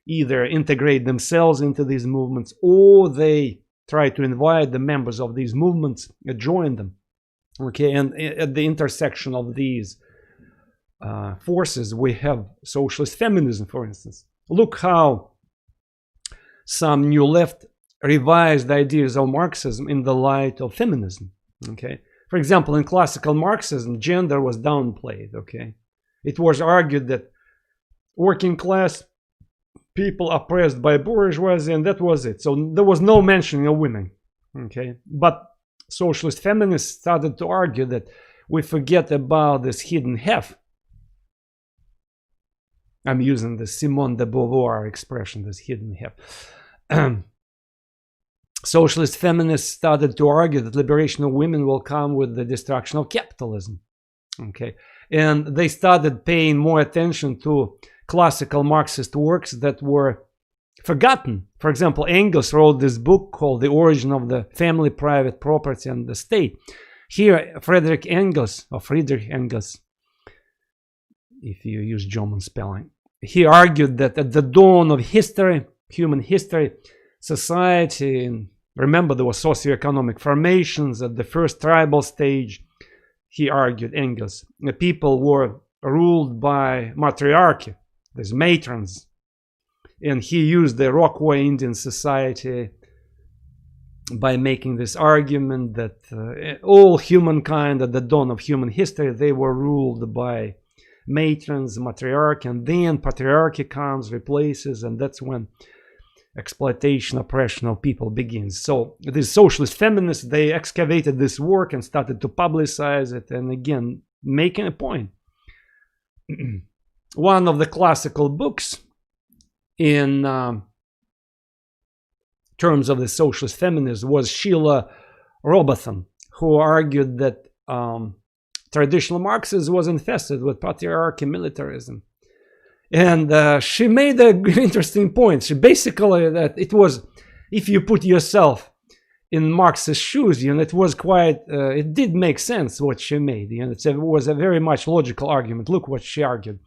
either integrate themselves into these movements, or they try to invite the members of these movements to join them. Okay, and at the intersection of these forces, we have socialist feminism, for instance. Look how some New Left revised ideas of Marxism in the light of feminism. Okay, for example, in classical Marxism, gender was downplayed. Okay, it was argued that working class people oppressed by bourgeoisie, and that was it. So there was no mentioning of women. Okay, but socialist feminists started to argue that we forget about this hidden half. I'm using the Simone de Beauvoir expression, this hidden half. Socialist feminists started to argue that liberation of women will come with the destruction of capitalism. Okay, and they started paying more attention to classical Marxist works that were forgotten. For example, Engels wrote this book called The Origin of the Family, Private Property, and the State. Here, Friedrich Engels, if you use German spelling, he argued that at the dawn of history, human history, society, and remember there were socioeconomic formations at the first tribal stage, he argued, Engels, the people were ruled by matriarchy, these matrons, and he used the Rockway Indian society by making this argument that all humankind at the dawn of human history, they were ruled by matrons, matriarchy, and then patriarchy comes, replaces, and that's when exploitation, oppression of people begins. So these socialist feminists, they excavated this work and started to publicize it, and again, making a point. One of the classical books in terms of the socialist feminism was Sheila Robotham, who argued that traditional Marxism was infested with patriarchy, militarism. And she made an interesting point. She basically, that it was, if you put yourself in Marx's shoes, it was quite, it did make sense what she made. It was a very much logical argument. Look what she argued.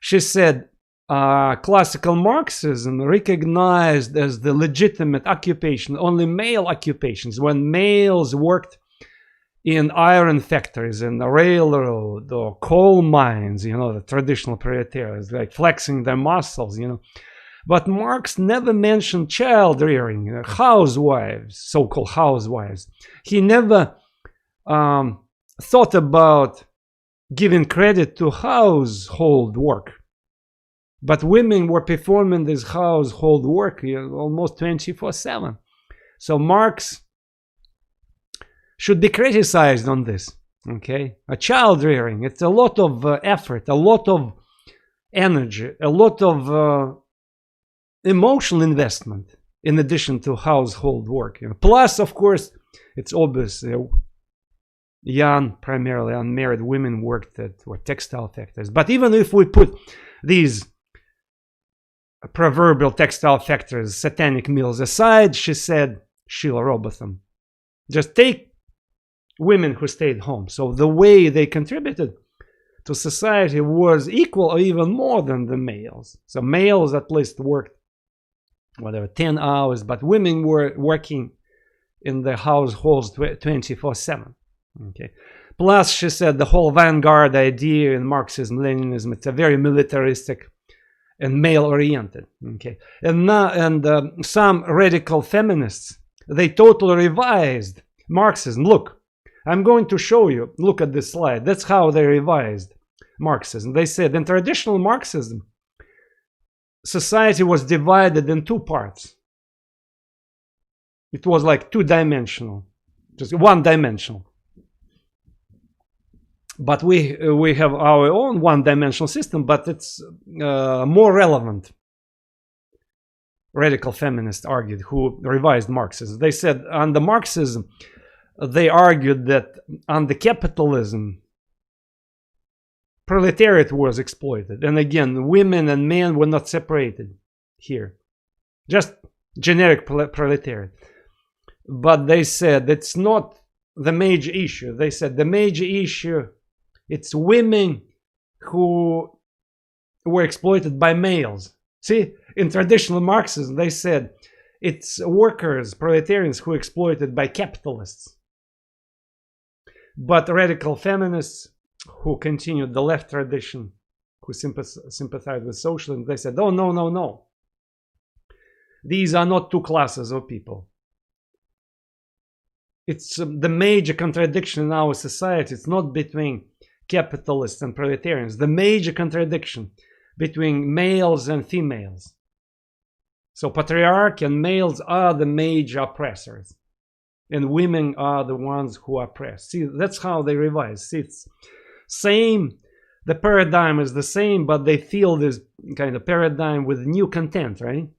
She said, classical Marxism recognized as the legitimate occupation only male occupations, when males worked in iron factories, in the railroad or coal mines, the traditional proletarians, like flexing their muscles, But Marx never mentioned child rearing, housewives, so-called housewives. He never thought about giving credit to household work. But women were performing this household work almost 24/7. So Marx should be criticized on this. Okay, a child rearing, it's a lot of effort, a lot of energy, a lot of emotional investment in addition to household work. Plus, of course, it's obvious young, primarily unmarried women worked at textile factories. But even if we put these proverbial textile factories, satanic mills aside, she said, Sheila Robotham, just take women who stayed home. So the way they contributed to society was equal or even more than the males. So males at least worked, whatever, 10 hours, but women were working in the households 24/7. Okay. Plus, she said, the whole vanguard idea in Marxism, Leninism, it's a very militaristic and male-oriented. Okay. And some radical feminists, they totally revised Marxism. Look, I'm going to show you. Look at this slide. That's how they revised Marxism. They said in traditional Marxism, society was divided in two parts. It was like two-dimensional, just one-dimensional. But we have our own one-dimensional system, but it's more relevant. Radical feminists argued, who revised Marxism. They said under Marxism, they argued that under capitalism, proletariat was exploited. And again, women and men were not separated here. Just generic proletariat. But they said it's not the major issue. They said the major issue, it's women who were exploited by males. See, in traditional Marxism, they said it's workers, proletarians who are exploited by capitalists. But radical feminists who continued the left tradition, who sympathized with socialism, they said, oh, no, no, no. These are not two classes of people. It's the major contradiction in our society. It's not between capitalists and proletarians. The major contradiction between males and females. So patriarchy and males are the major oppressors. And women are the ones who oppress. See, that's how they revise. See, it's same, the paradigm is the same, but they feel this kind of paradigm with new content, right?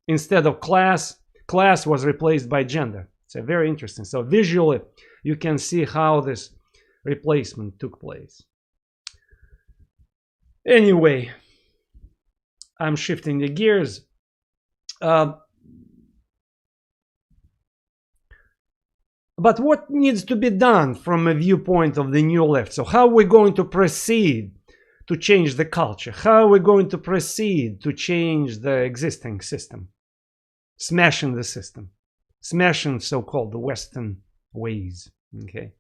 Instead of class was replaced by gender. It's very interesting. So visually, you can see how this replacement took place. Anyway, I'm shifting the gears. But what needs to be done from a viewpoint of the new left? So how are we going to proceed to change the culture? How are we going to proceed to change the existing system? Smashing the system. Smashing so-called Western ways. Okay.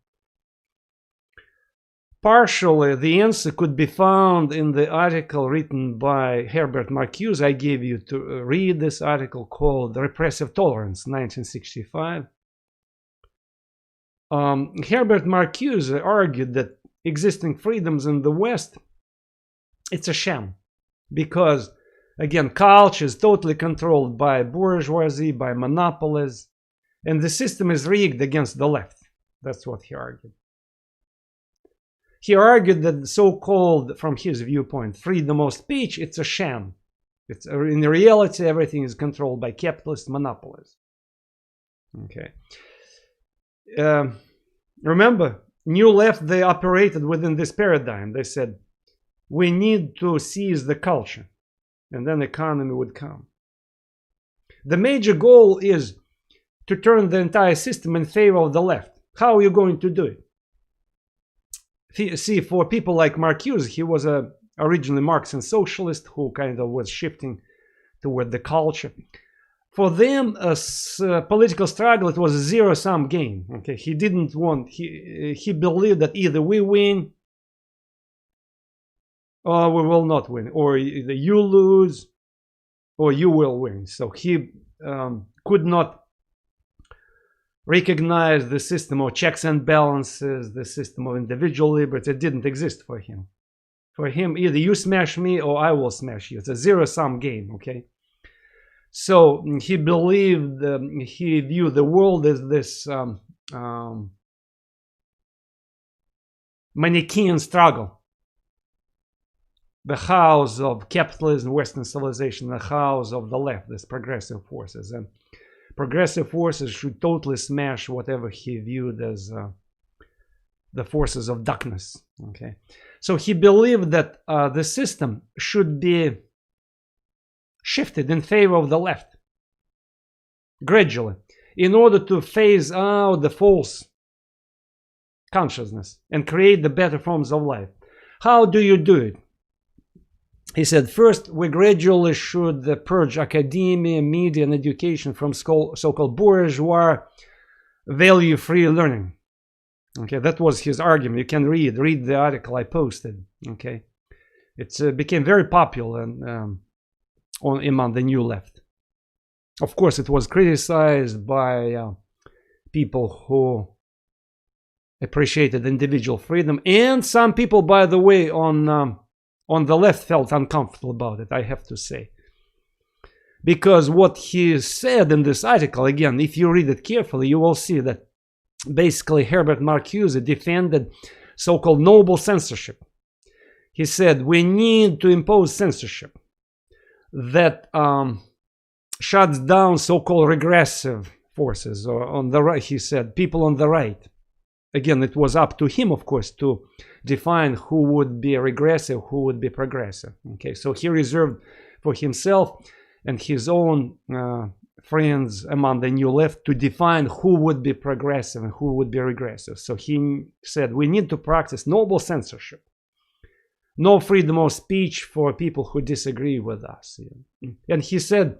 Partially, the answer could be found in the article written by Herbert Marcuse. I gave you to read this article called Repressive Tolerance, 1965. Herbert Marcuse argued that existing freedoms in the West, it's a sham. Because, again, culture is totally controlled by bourgeoisie, by monopolies, and the system is rigged against the left. That's what he argued. He argued that so-called, from his viewpoint, freedom of speech, it's a sham. It's in reality, everything is controlled by capitalist monopolies. Okay. Remember, New Left, they operated within this paradigm. They said, we need to seize the culture, and then economy would come. The major goal is to turn the entire system in favor of the left. How are you going to do it? See, for people like Marcuse, he was originally Marxian socialist who kind of was shifting toward the culture. For them, political struggle, it was a zero-sum game. Okay, he didn't want. He believed that either we win, or we will not win, or either you lose, or you will win. So he could not recognized the system of checks and balances, the system of individual liberty. It didn't exist for him. For him, either you smash me or I will smash you. It's a zero-sum game, okay? So he believed, he viewed the world as this Manichaean struggle. The house of capitalism, Western civilization, the house of the left, these progressive forces. And progressive forces should totally smash whatever he viewed as the forces of darkness, okay? So he believed that the system should be shifted in favor of the left gradually in order to phase out the false consciousness and create the better forms of life. How do you do it? He said, first, we gradually should purge academia, media, and education from so-called bourgeois value-free learning. Okay, that was his argument. You can read the article I posted. Okay, it became very popular among the new left. Of course, it was criticized by people who appreciated individual freedom, and some people, by the way, on the left felt uncomfortable about it, I have to say. Because what he said in this article, again, if you read it carefully, you will see that basically Herbert Marcuse defended so-called noble censorship. He said, we need to impose censorship that shuts down so-called regressive forces, or on the right, he said, people on the right. Again, it was up to him, of course, to define who would be regressive, who would be progressive. Okay, so he reserved for himself and his own friends among the new left to define who would be progressive and who would be regressive. So he said, we need to practice noble censorship. No freedom of speech for people who disagree with us. And he said,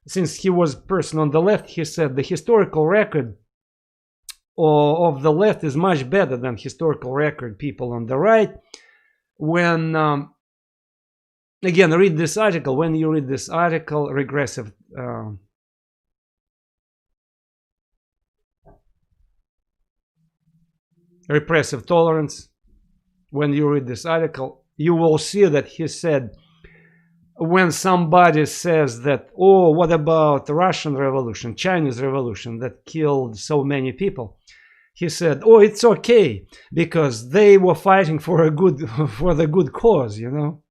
since he was a person on the left, he said the historical record of the left is much better than historical record people on the right. When, again, read this article. When you read this article, regressive repressive tolerance, when you read this article, you will see that he said, when somebody says that, oh, what about the Russian Revolution, Chinese Revolution that killed so many people? He said, oh, it's okay because they were fighting for the good cause, you know.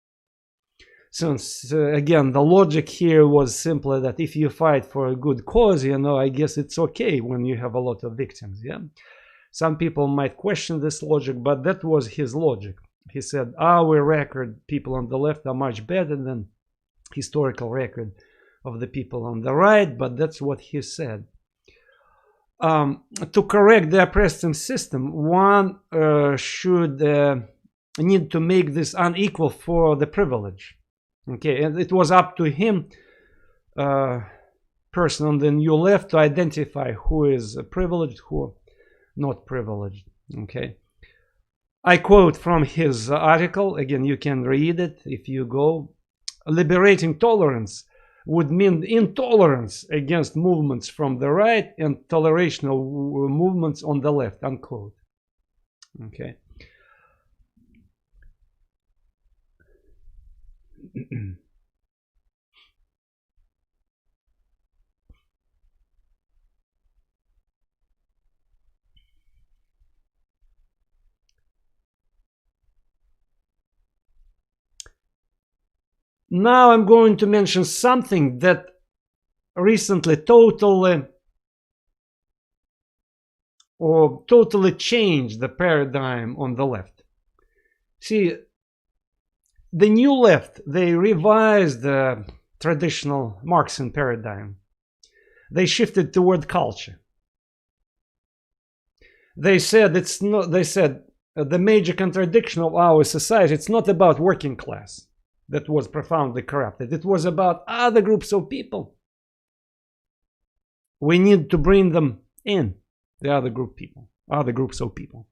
Since again, the logic here was simply that if you fight for a good cause, you know, I guess it's okay when you have a lot of victims. Yeah. Some people might question this logic, but that was his logic. He said, our record, people on the left, are much better than historical record of the people on the right, but that's what he said. To correct the oppressive system, one should need to make this unequal for the privilege. Okay, and it was up to him, person on the new left, to identify who is privileged, who not privileged. Okay, I quote from his article. Again, you can read it if you go. Liberating tolerance would mean intolerance against movements from the right and toleration of movements on the left, unquote. Okay. Now I'm going to mention something that recently totally changed the paradigm on the left. See, the new left, they revised the traditional Marxian paradigm. They shifted toward culture. They said it's not, they said the major contradiction of our society, it's not about working class that was profoundly corrupted. It was about other groups of people. We need to bring them in, the other groups of people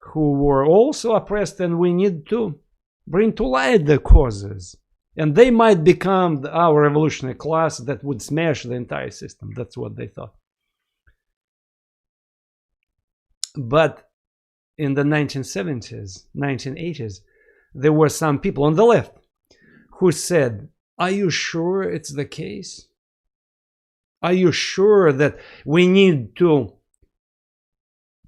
who were also oppressed, and we need to bring to light the causes And they might become our revolutionary class that would smash the entire system. That's what they thought. But in the 1970s, 1980s, there were some people on the left who said, are you sure it's the case? Are you sure that we need to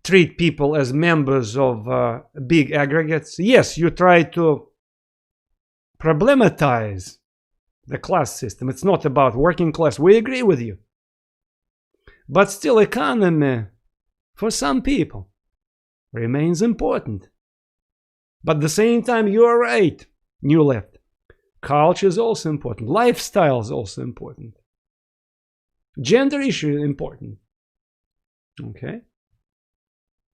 treat people as members of big aggregates? Yes, you try to problematize the class system. It's not about working class. We agree with you. But still, economy, for some people, remains important. But at the same time, you are right, New Left. Culture is also important. Lifestyle is also important. Gender issue is important. Okay?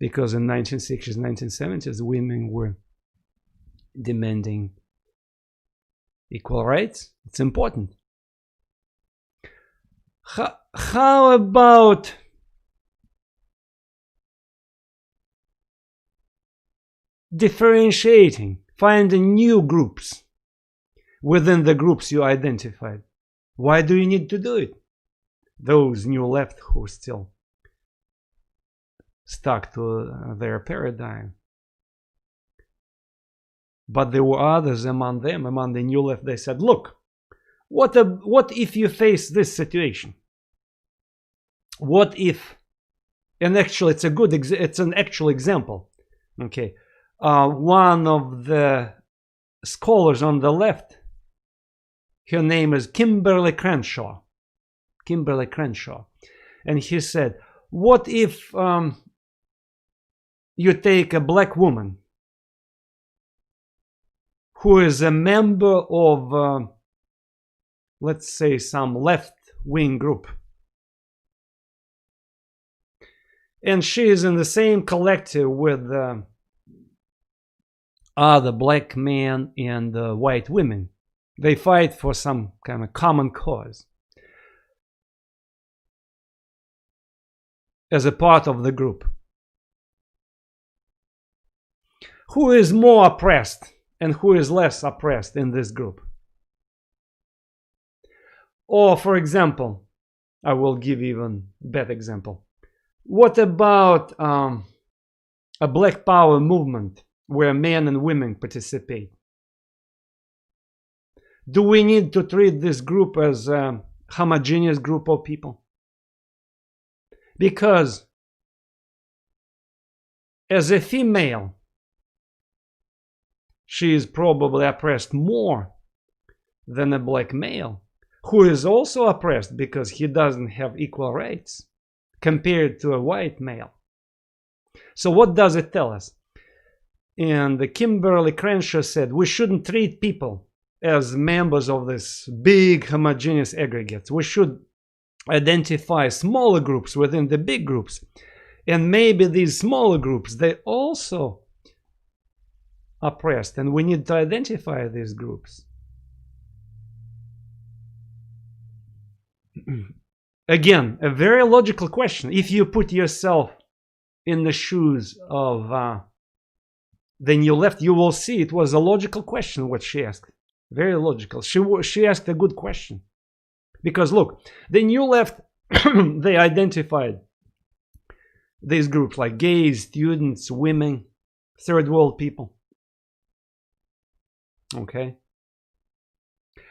Because in 1960s, 1970s, women were demanding equal rights. It's important. How about differentiating, finding new groups within the groups you identified? Why do you need to do it? Those New Left who still stuck to their paradigm. But there were others among them, among the New Left. They said, look, what if you face this situation? What if, and actually it's an actual example. Okay, one of the scholars on the left, her name is Kimberly Crenshaw. Kimberly Crenshaw. And he said, what if you take a black woman who is a member of, let's say, some left-wing group, and she is in the same collective with other black men and white women. They fight for some kind of common cause as a part of the group. Who is more oppressed and who is less oppressed in this group? Or, for example, I will give even a better example. What about a Black Power movement where men and women participate? Do we need to treat this group as a homogeneous group of people? Because as a female, she is probably oppressed more than a black male, who is also oppressed because he doesn't have equal rights compared to a white male. So what does it tell us? And the Kimberly Crenshaw said, we shouldn't treat people as members of this big homogeneous aggregates. We should identify smaller groups within the big groups. And maybe these smaller groups, they also oppressed, and we need to identify these groups. Again, a very logical question. If you put yourself in the shoes of the New Left, you will see it was a logical question what she asked. Very logical. She asked a good question. Because look, the New Left, they identified these groups like gays, students, women, third world people. Okay.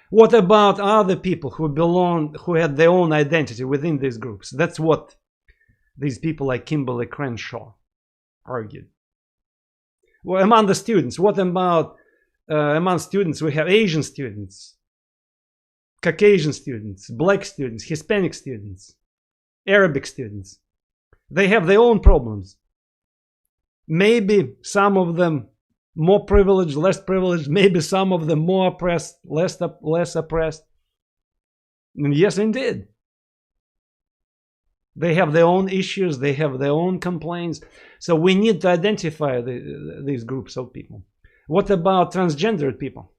What about other people who had their own identity within these groups? That's what these people like Kimberly Crenshaw argued. Well, among the students, what about among students? We have Asian students, Caucasian students, black students, Hispanic students, Arabic students. They have their own problems. Maybe some of them more privileged, less privileged, maybe some of them more oppressed, less oppressed. And yes, indeed. They have their own issues, they have their own complaints. So we need to identify these groups of people. What about transgendered people?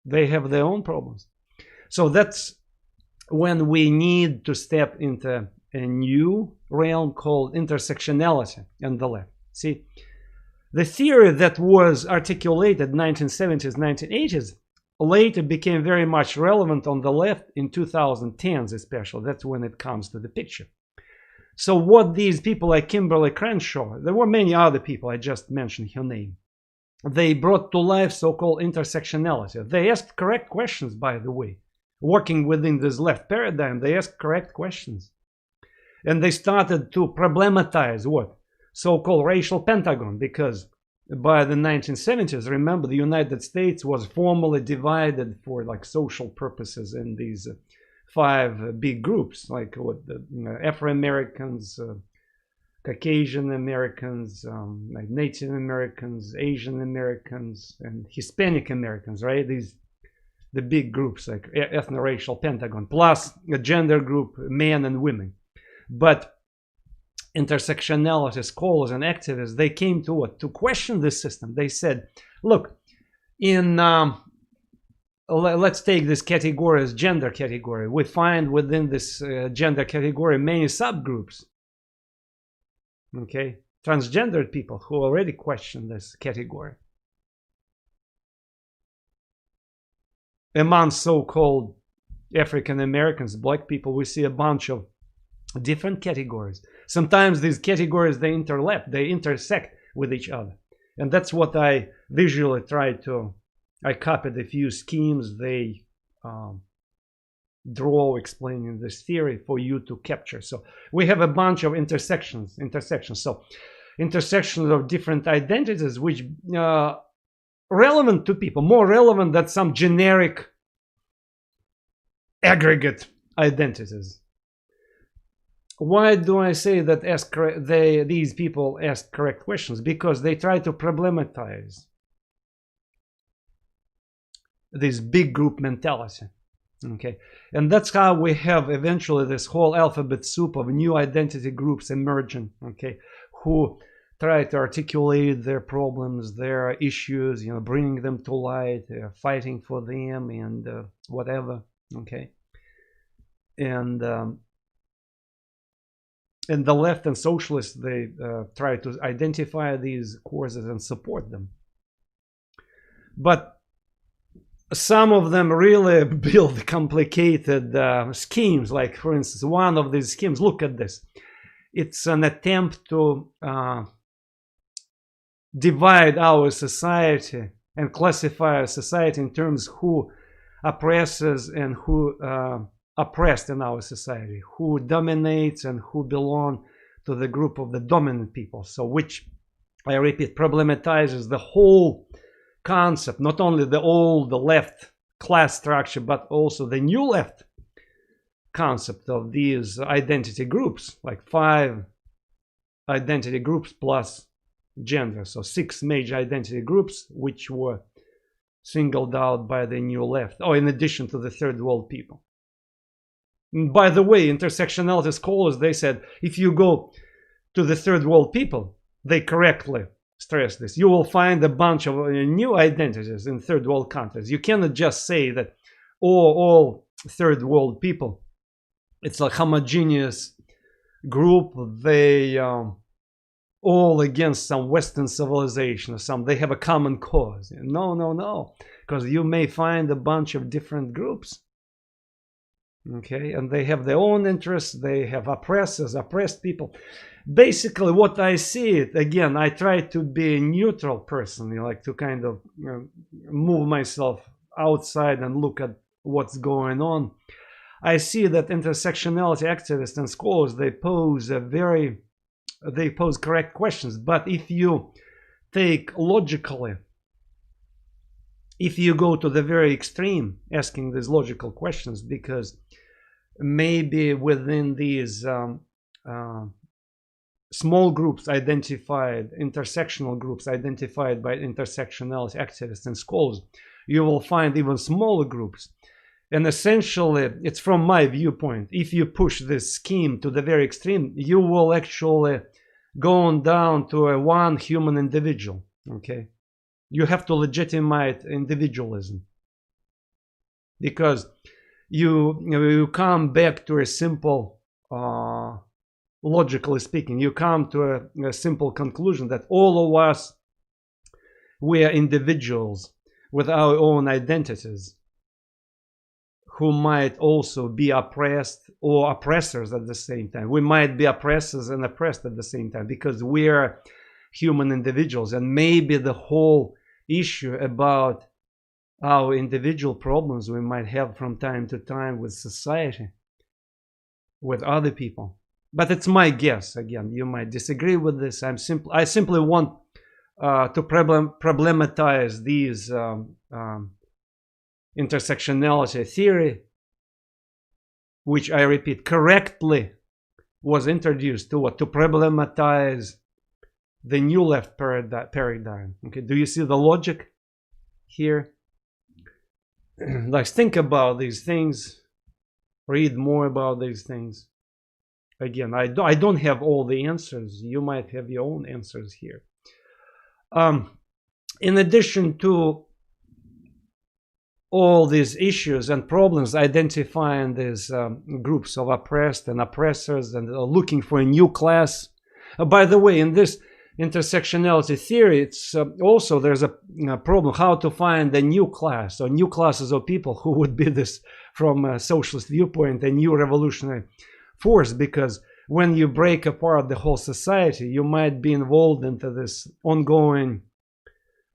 They have their own problems. So that's when we need to step into a new realm called intersectionality on the left. See, The theory that was articulated in 1970s, 1980s later became very much relevant on the left in 2010s especially. That's when it comes to the picture. So what these people like Kimberly Crenshaw, there were many other people, I just mentioned her name, they brought to life so-called intersectionality. They asked correct questions, by the way. Working within this left paradigm, they asked correct questions. And they started to problematize what? So-called racial pentagon, because by the 1970s, remember, the United States was formally divided for like social purposes in these 5 big groups, like what the Afro-Americans, Caucasian Americans, like Native Americans, Asian Americans, and Hispanic Americans, right? These the big groups like ethno-racial pentagon, plus a gender group, men and women. But intersectionality scholars and activists, they came to what? To question this system. They said, look, in let's take this category as gender category. We find within this gender category many subgroups. Okay, transgendered people who already question this category. Among so-called African Americans, black people, we see a bunch of different categories. Sometimes these categories, they interlap, they intersect with each other. And that's what I visually tried to, I copied a few schemes they draw explaining this theory for you to capture. So we have a bunch of intersections. So intersections of different identities which relevant to people, more relevant than some generic aggregate identities. Why do I say that these people ask correct questions? Because they try to problematize this big group mentality. Okay, and that's how we have eventually this whole alphabet soup of new identity groups emerging, okay, who try to articulate their problems, their issues, you know, bringing them to light, fighting for them, and whatever, okay. And the left and socialists, they try to identify these causes and support them. But some of them really build complicated schemes. Like, for instance, one of these schemes, look at this. It's an attempt to divide our society and classify our society in terms of who oppresses and who oppressed in our society, who dominates and who belong to the group of the dominant people. So which, I repeat, problematizes the whole concept, not only the old, the left class structure, but also the new left concept of these identity groups, like 5 identity groups plus gender. So 6 major identity groups which were singled out by the new left, or in addition to the third world people. And by the way, intersectionality scholars, they said, if you go to the third world people, they correctly stress this, you will find a bunch of new identities in third world countries. You cannot just say that all third world people, it's a homogeneous group, they all against some Western civilization or something, they have a common cause. No, because you may find a bunch of different groups, okay, and they have their own interests, they have oppressors, oppressed people. Basically, what I see it, again, I try to be a neutral person, you know, like to kind of move myself outside and look at what's going on. I see that intersectionality activists and scholars, they pose correct questions. But if you take logically, if you go to the very extreme, asking these logical questions, because maybe within these small groups identified, intersectional groups identified by intersectionality activists and scholars, you will find even smaller groups. And essentially, it's from my viewpoint, if you push this scheme to the very extreme, you will actually go on down to a one human individual, okay? You have to legitimize individualism. Because you come back to a simple, logically speaking, you come to a simple conclusion that all of us We are individuals with our own identities who might also be oppressed or oppressors at the same time. We might be oppressors and oppressed at the same time because we are human individuals. And maybe the whole issue about our individual problems we might have from time to time with society, with other people. But it's my guess. Again, you might disagree with this. I simply want to problematize these intersectionality theory, which I repeat correctly was introduced to problematize the new left paradigm. Okay, do you see the logic here? Like, think about these things, read more about these things. Again, I don't have all the answers. You might have your own answers here. In addition to all these issues and problems, identifying these groups of oppressed and oppressors and looking for a new class. By the way, in this intersectionality theory, it's also there's a problem how to find a new class or new classes of people who would be this, from a socialist viewpoint, a new revolutionary force, because when you break apart the whole society, you might be involved into this ongoing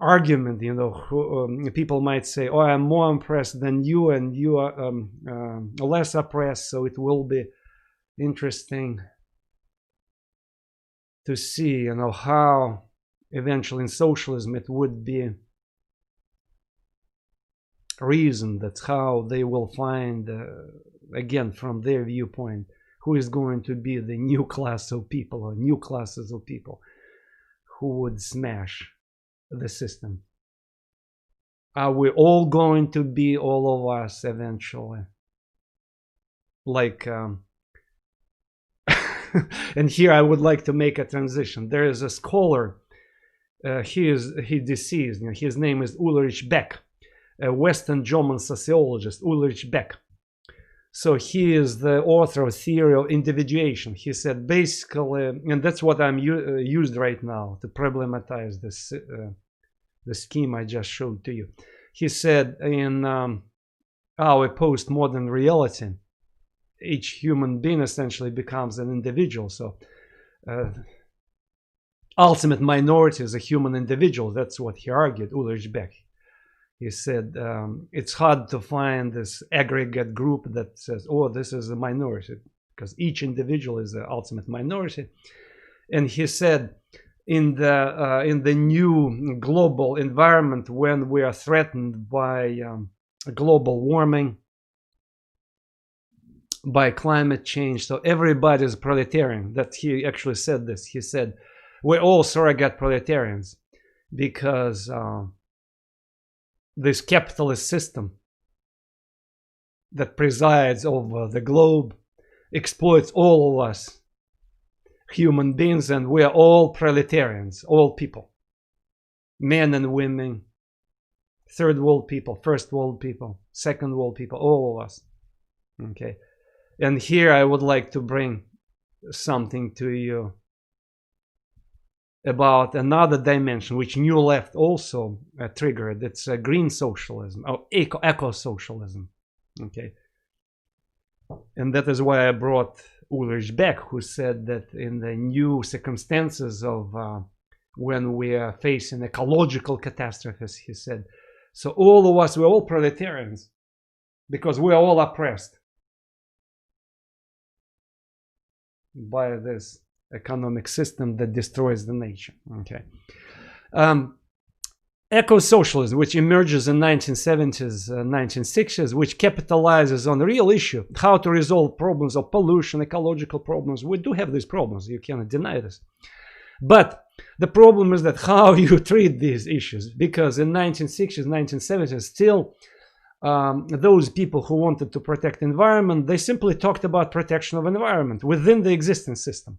argument. You know, people might say, "Oh, I'm more oppressed than you, and you are less oppressed." So it will be interesting to see, you know, how eventually in socialism it would be reasoned. That's how they will find, again, from their viewpoint, who is going to be the new class of people or new classes of people who would smash the system. Are we all going to be, all of us, eventually? Like, and here I would like to make a transition. There is a scholar, he deceased, you know, his name is Ulrich Beck, a Western German sociologist, Ulrich Beck. So he is the author of Theory of Individuation. He said basically, and that's what I'm used right now to problematize this the scheme I just showed to you. He said in our postmodern reality, each human being essentially becomes an individual. So ultimate minority is a human individual. That's what he argued, Ulrich Beck. He said it's hard to find this aggregate group that says, oh, this is a minority, because each individual is the ultimate minority. And he said in the new global environment, when we are threatened by global warming, by climate change, so everybody is proletarian. That he actually said this. He said we're all surrogate proletarians because this capitalist system that presides over the globe exploits all of us human beings, and we are all proletarians, all people, men and women, third world people, first world people, second world people, all of us. Okay, and here I would like to bring something to you about another dimension which New Left also triggered. It's green socialism or eco-socialism. Okay, and that is why I brought Ulrich Beck, who said that in the new circumstances of when we are facing ecological catastrophes, he said, so all of us, we're all proletarians because we are all oppressed by this economic system that destroys the nation. Okay, eco-socialism, which emerges in 1970s, 1960s, which capitalizes on the real issue, how to resolve problems of pollution, ecological problems. We do have these problems, you cannot deny this. But the problem is that how you treat these issues, because in 1960s, 1970s, still those people who wanted to protect environment, they simply talked about protection of environment within the existing system.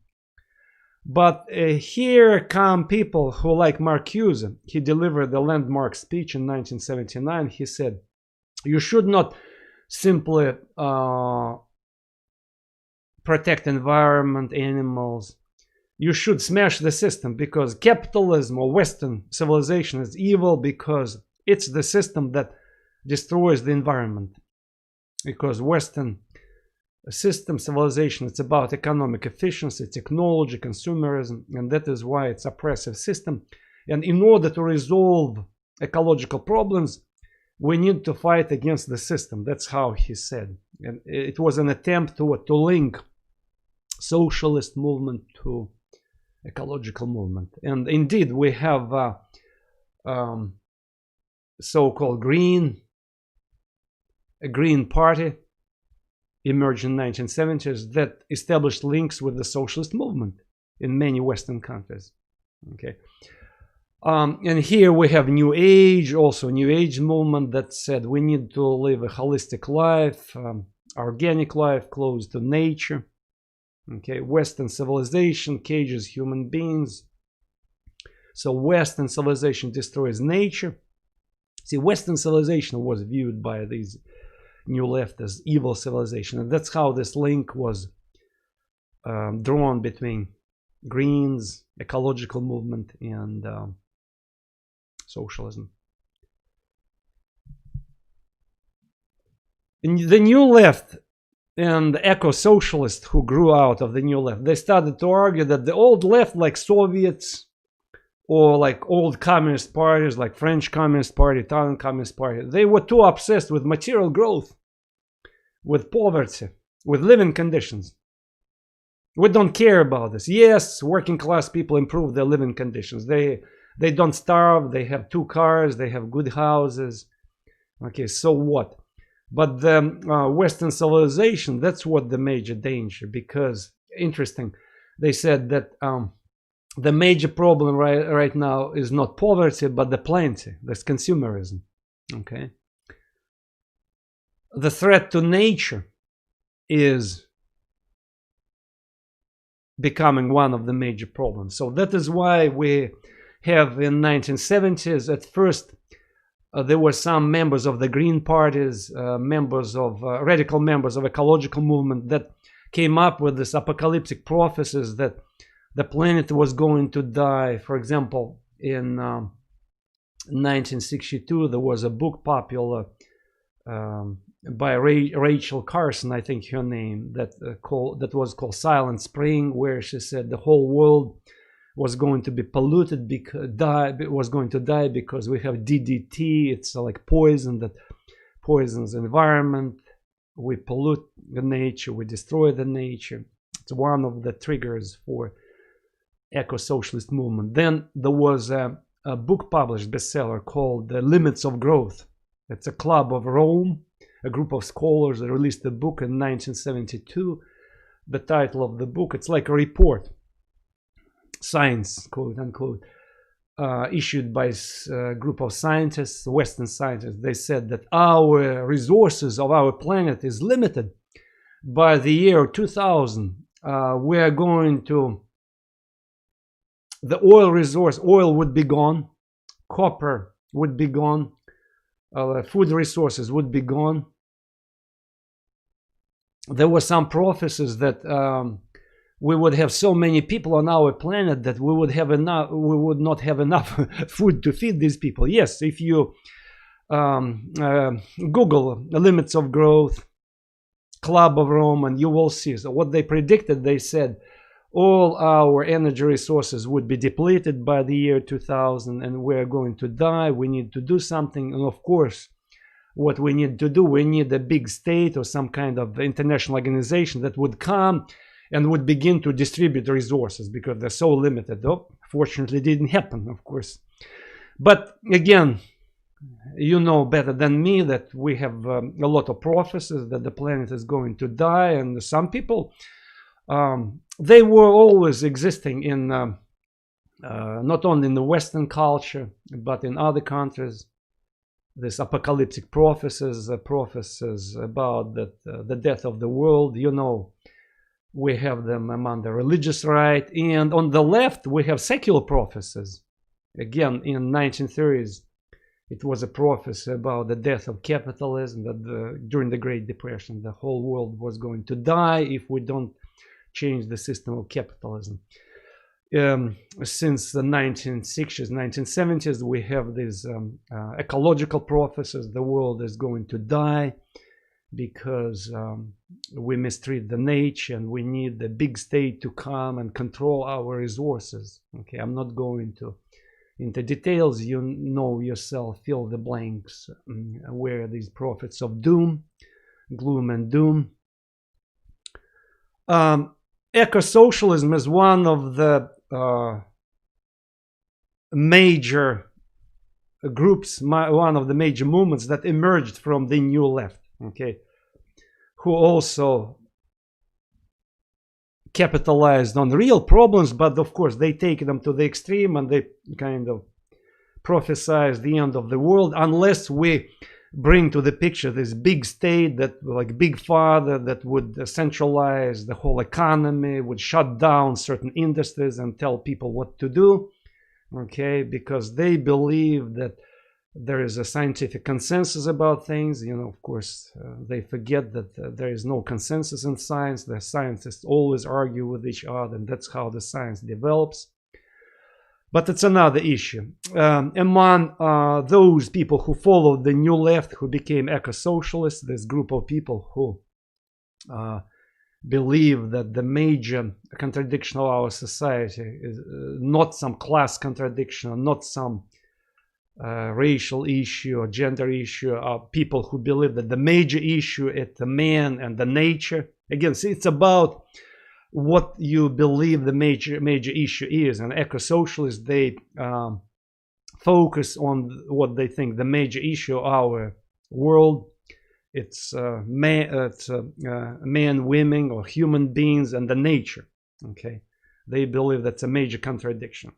But here come people who, like Marcuse, he delivered the landmark speech in 1979. He said, you should not simply protect environment, animals. you should smash the system because capitalism or Western civilization is evil because it's the system that destroys the environment. Because Western system, civilization, it's about economic efficiency, technology, consumerism, and that is why it's oppressive system. And in order to resolve ecological problems, we need to fight against the system. That's how he said. And it was an attempt to link socialist movement to ecological movement. And indeed, we have so-called a Green Party emerged in 1970s that established links with the socialist movement in many Western countries. Okay. And here we have New Age, also New Age movement that said we need to live a holistic life, organic life, close to nature. Okay, Western civilization cages human beings. So Western civilization destroys nature. See, Western civilization was viewed by these New Left as evil civilization, and that's how this link was drawn between Greens, ecological movement, and socialism. In the New Left and the eco-socialists who grew out of the New Left, they started to argue that the old left, like Soviets or like old communist parties, like French Communist Party, Italian Communist Party, they were too obsessed with material growth, with poverty, with living conditions. We don't care about this. Yes, working class people improve their living conditions. They don't starve, they have 2 cars, they have good houses. Okay, so what? But the Western civilization, that's what the major danger, because, interesting, they said that the major problem right now is not poverty, but the plenty, that's consumerism, okay? The threat to nature is becoming one of the major problems. So that is why we have in 1970s, at first, there were some members of the Green parties, radical members of ecological movement that came up with this apocalyptic prophecies that the planet was going to die. For example, in 1962, there was a book popular by Rachel Carson, I think her name, that was called Silent Spring, where she said the whole world was going to be polluted, was going to die because we have DDT. It's like poison that poisons the environment. We pollute the nature, we destroy the nature. It's one of the triggers for eco-socialist movement. Then there was a book published, bestseller, called The Limits of Growth. It's a club of Rome, a group of scholars that released the book in 1972. The title of the book, it's like a report, science, quote unquote, issued by a group of scientists, Western scientists. They said that our resources of our planet is limited. By the year 2000, we are going to, the oil would be gone, copper would be gone, food resources would be gone. There were some prophecies that we would have so many people on our planet that we would not have enough food to feed these people. Yes, if you Google the limits of growth, Club of Rome, and you will see. So what they predicted, they said all our energy resources would be depleted by the year 2000 and we're going to die. We need to do something. And of course, what we need to do, we need a big state or some kind of international organization that would come and would begin to distribute resources because they're so limited. Though, fortunately, it didn't happen, of course. But again, you know better than me that we have a lot of prophecies that the planet is going to die, and some people, they were always existing in not only in the Western culture, but in other countries. This apocalyptic prophecies about the death of the world, you know, we have them among the religious right, and on the left we have secular prophecies. Again, in 1930s, it was a prophecy about the death of capitalism, that during the Great Depression, the whole world was going to die if we don't change the system of capitalism. since the 1960s, 1970s, we have these ecological prophecies. The world is going to die because we mistreat the nature, and we need the big state to come and control our resources. Okay, I'm not going into details. You know yourself, fill the blanks, where these prophets of doom, gloom and doom. Eco-socialism is one of the major groups, one of the major movements that emerged from the new left, okay, who also capitalized on real problems, but of course they take them to the extreme, and they kind of prophesize the end of the world unless we bring to the picture this big state, that like big father, that would centralize the whole economy, would shut down certain industries and tell people what to do, okay, because they believe that there is a scientific consensus about things. You know, of course, they forget that there is no consensus in science. The scientists always argue with each other, and that's how the science develops. But it's another issue. Among those people who followed the new left, who became eco-socialists, this group of people who believe that the major contradiction of our society is not some class contradiction, not some racial issue or gender issue, are people who believe that the major issue is the man and the nature. Again, see, it's about what you believe the major issue is. And eco-socialists, they focus on what they think the major issue of our world. It's men, women, or human beings, and the nature. Okay, they believe that's a major contradiction.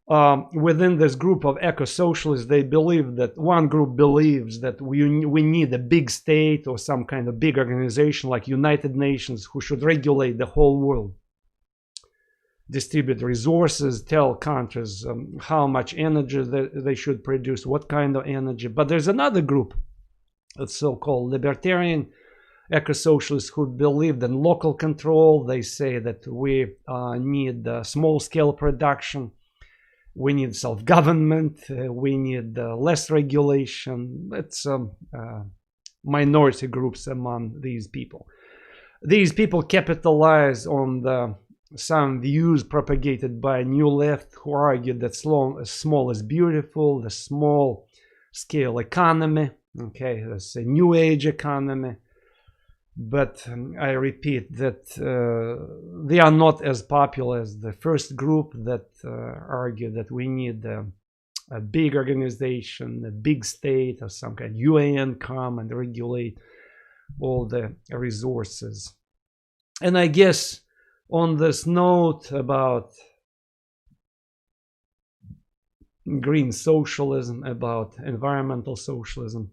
Within this group of eco-socialists, they believe that one group believes that we need a big state or some kind of big organization like United Nations, who should regulate the whole world, distribute resources, tell countries how much energy they should produce, what kind of energy. But there's another group, it's so-called libertarian eco-socialists, who believe in local control. They say that we need small-scale production, we need self-government, we need less regulation. It's minority groups among these people. These people capitalize on some views propagated by New Left, who argue that small is beautiful, the small-scale economy, okay, that's a New Age economy. But I repeat that they are not as popular as the first group that argue that we need a big organization, a big state, or some kind of UN come and regulate all the resources. And I guess on this note about green socialism, about environmental socialism,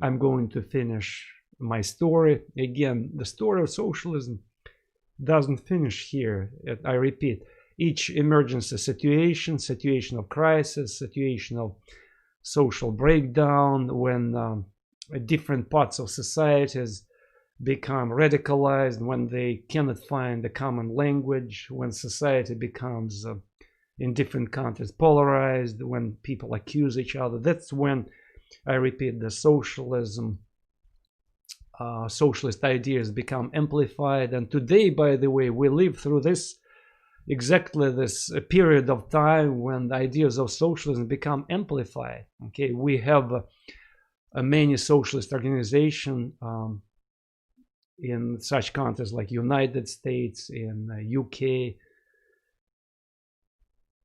I'm going to finish my story. Again, the story of socialism doesn't finish here. I repeat, each emergency situation of crisis, situation of social breakdown, when different parts of societies become radicalized, when they cannot find a common language, when society becomes in different countries polarized, when people accuse each other, that's when, I repeat, the socialist ideas become amplified. And today, by the way, we live through exactly this period of time when the ideas of socialism become amplified. Okay, we have many socialist organizations in such countries like United States, in UK,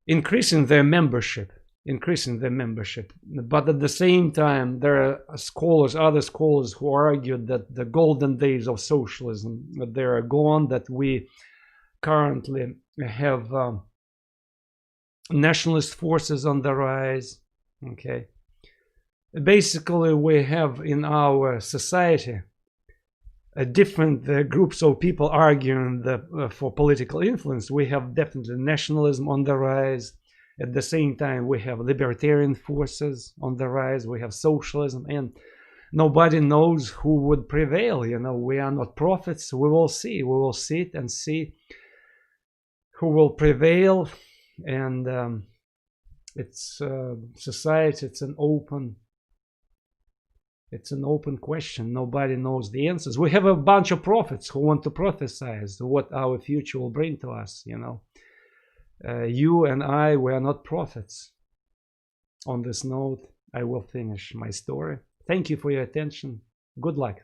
increasing their membership. But at the same time, there are other scholars who argued that the golden days of socialism, they are gone, that we currently have nationalist forces on the rise. Okay, basically we have in our society different groups of people arguing for political influence. We have definitely nationalism on the rise. At the same time, we have libertarian forces on the rise, we have socialism, and nobody knows who would prevail. You know, we are not prophets. We will see. We will sit and see who will prevail. And it's society. It's an open question. Nobody knows the answers. We have a bunch of prophets who want to prophesize what our future will bring to us. You know, you and I, we are not prophets. On this note, I will finish my story. Thank you for your attention. Good luck.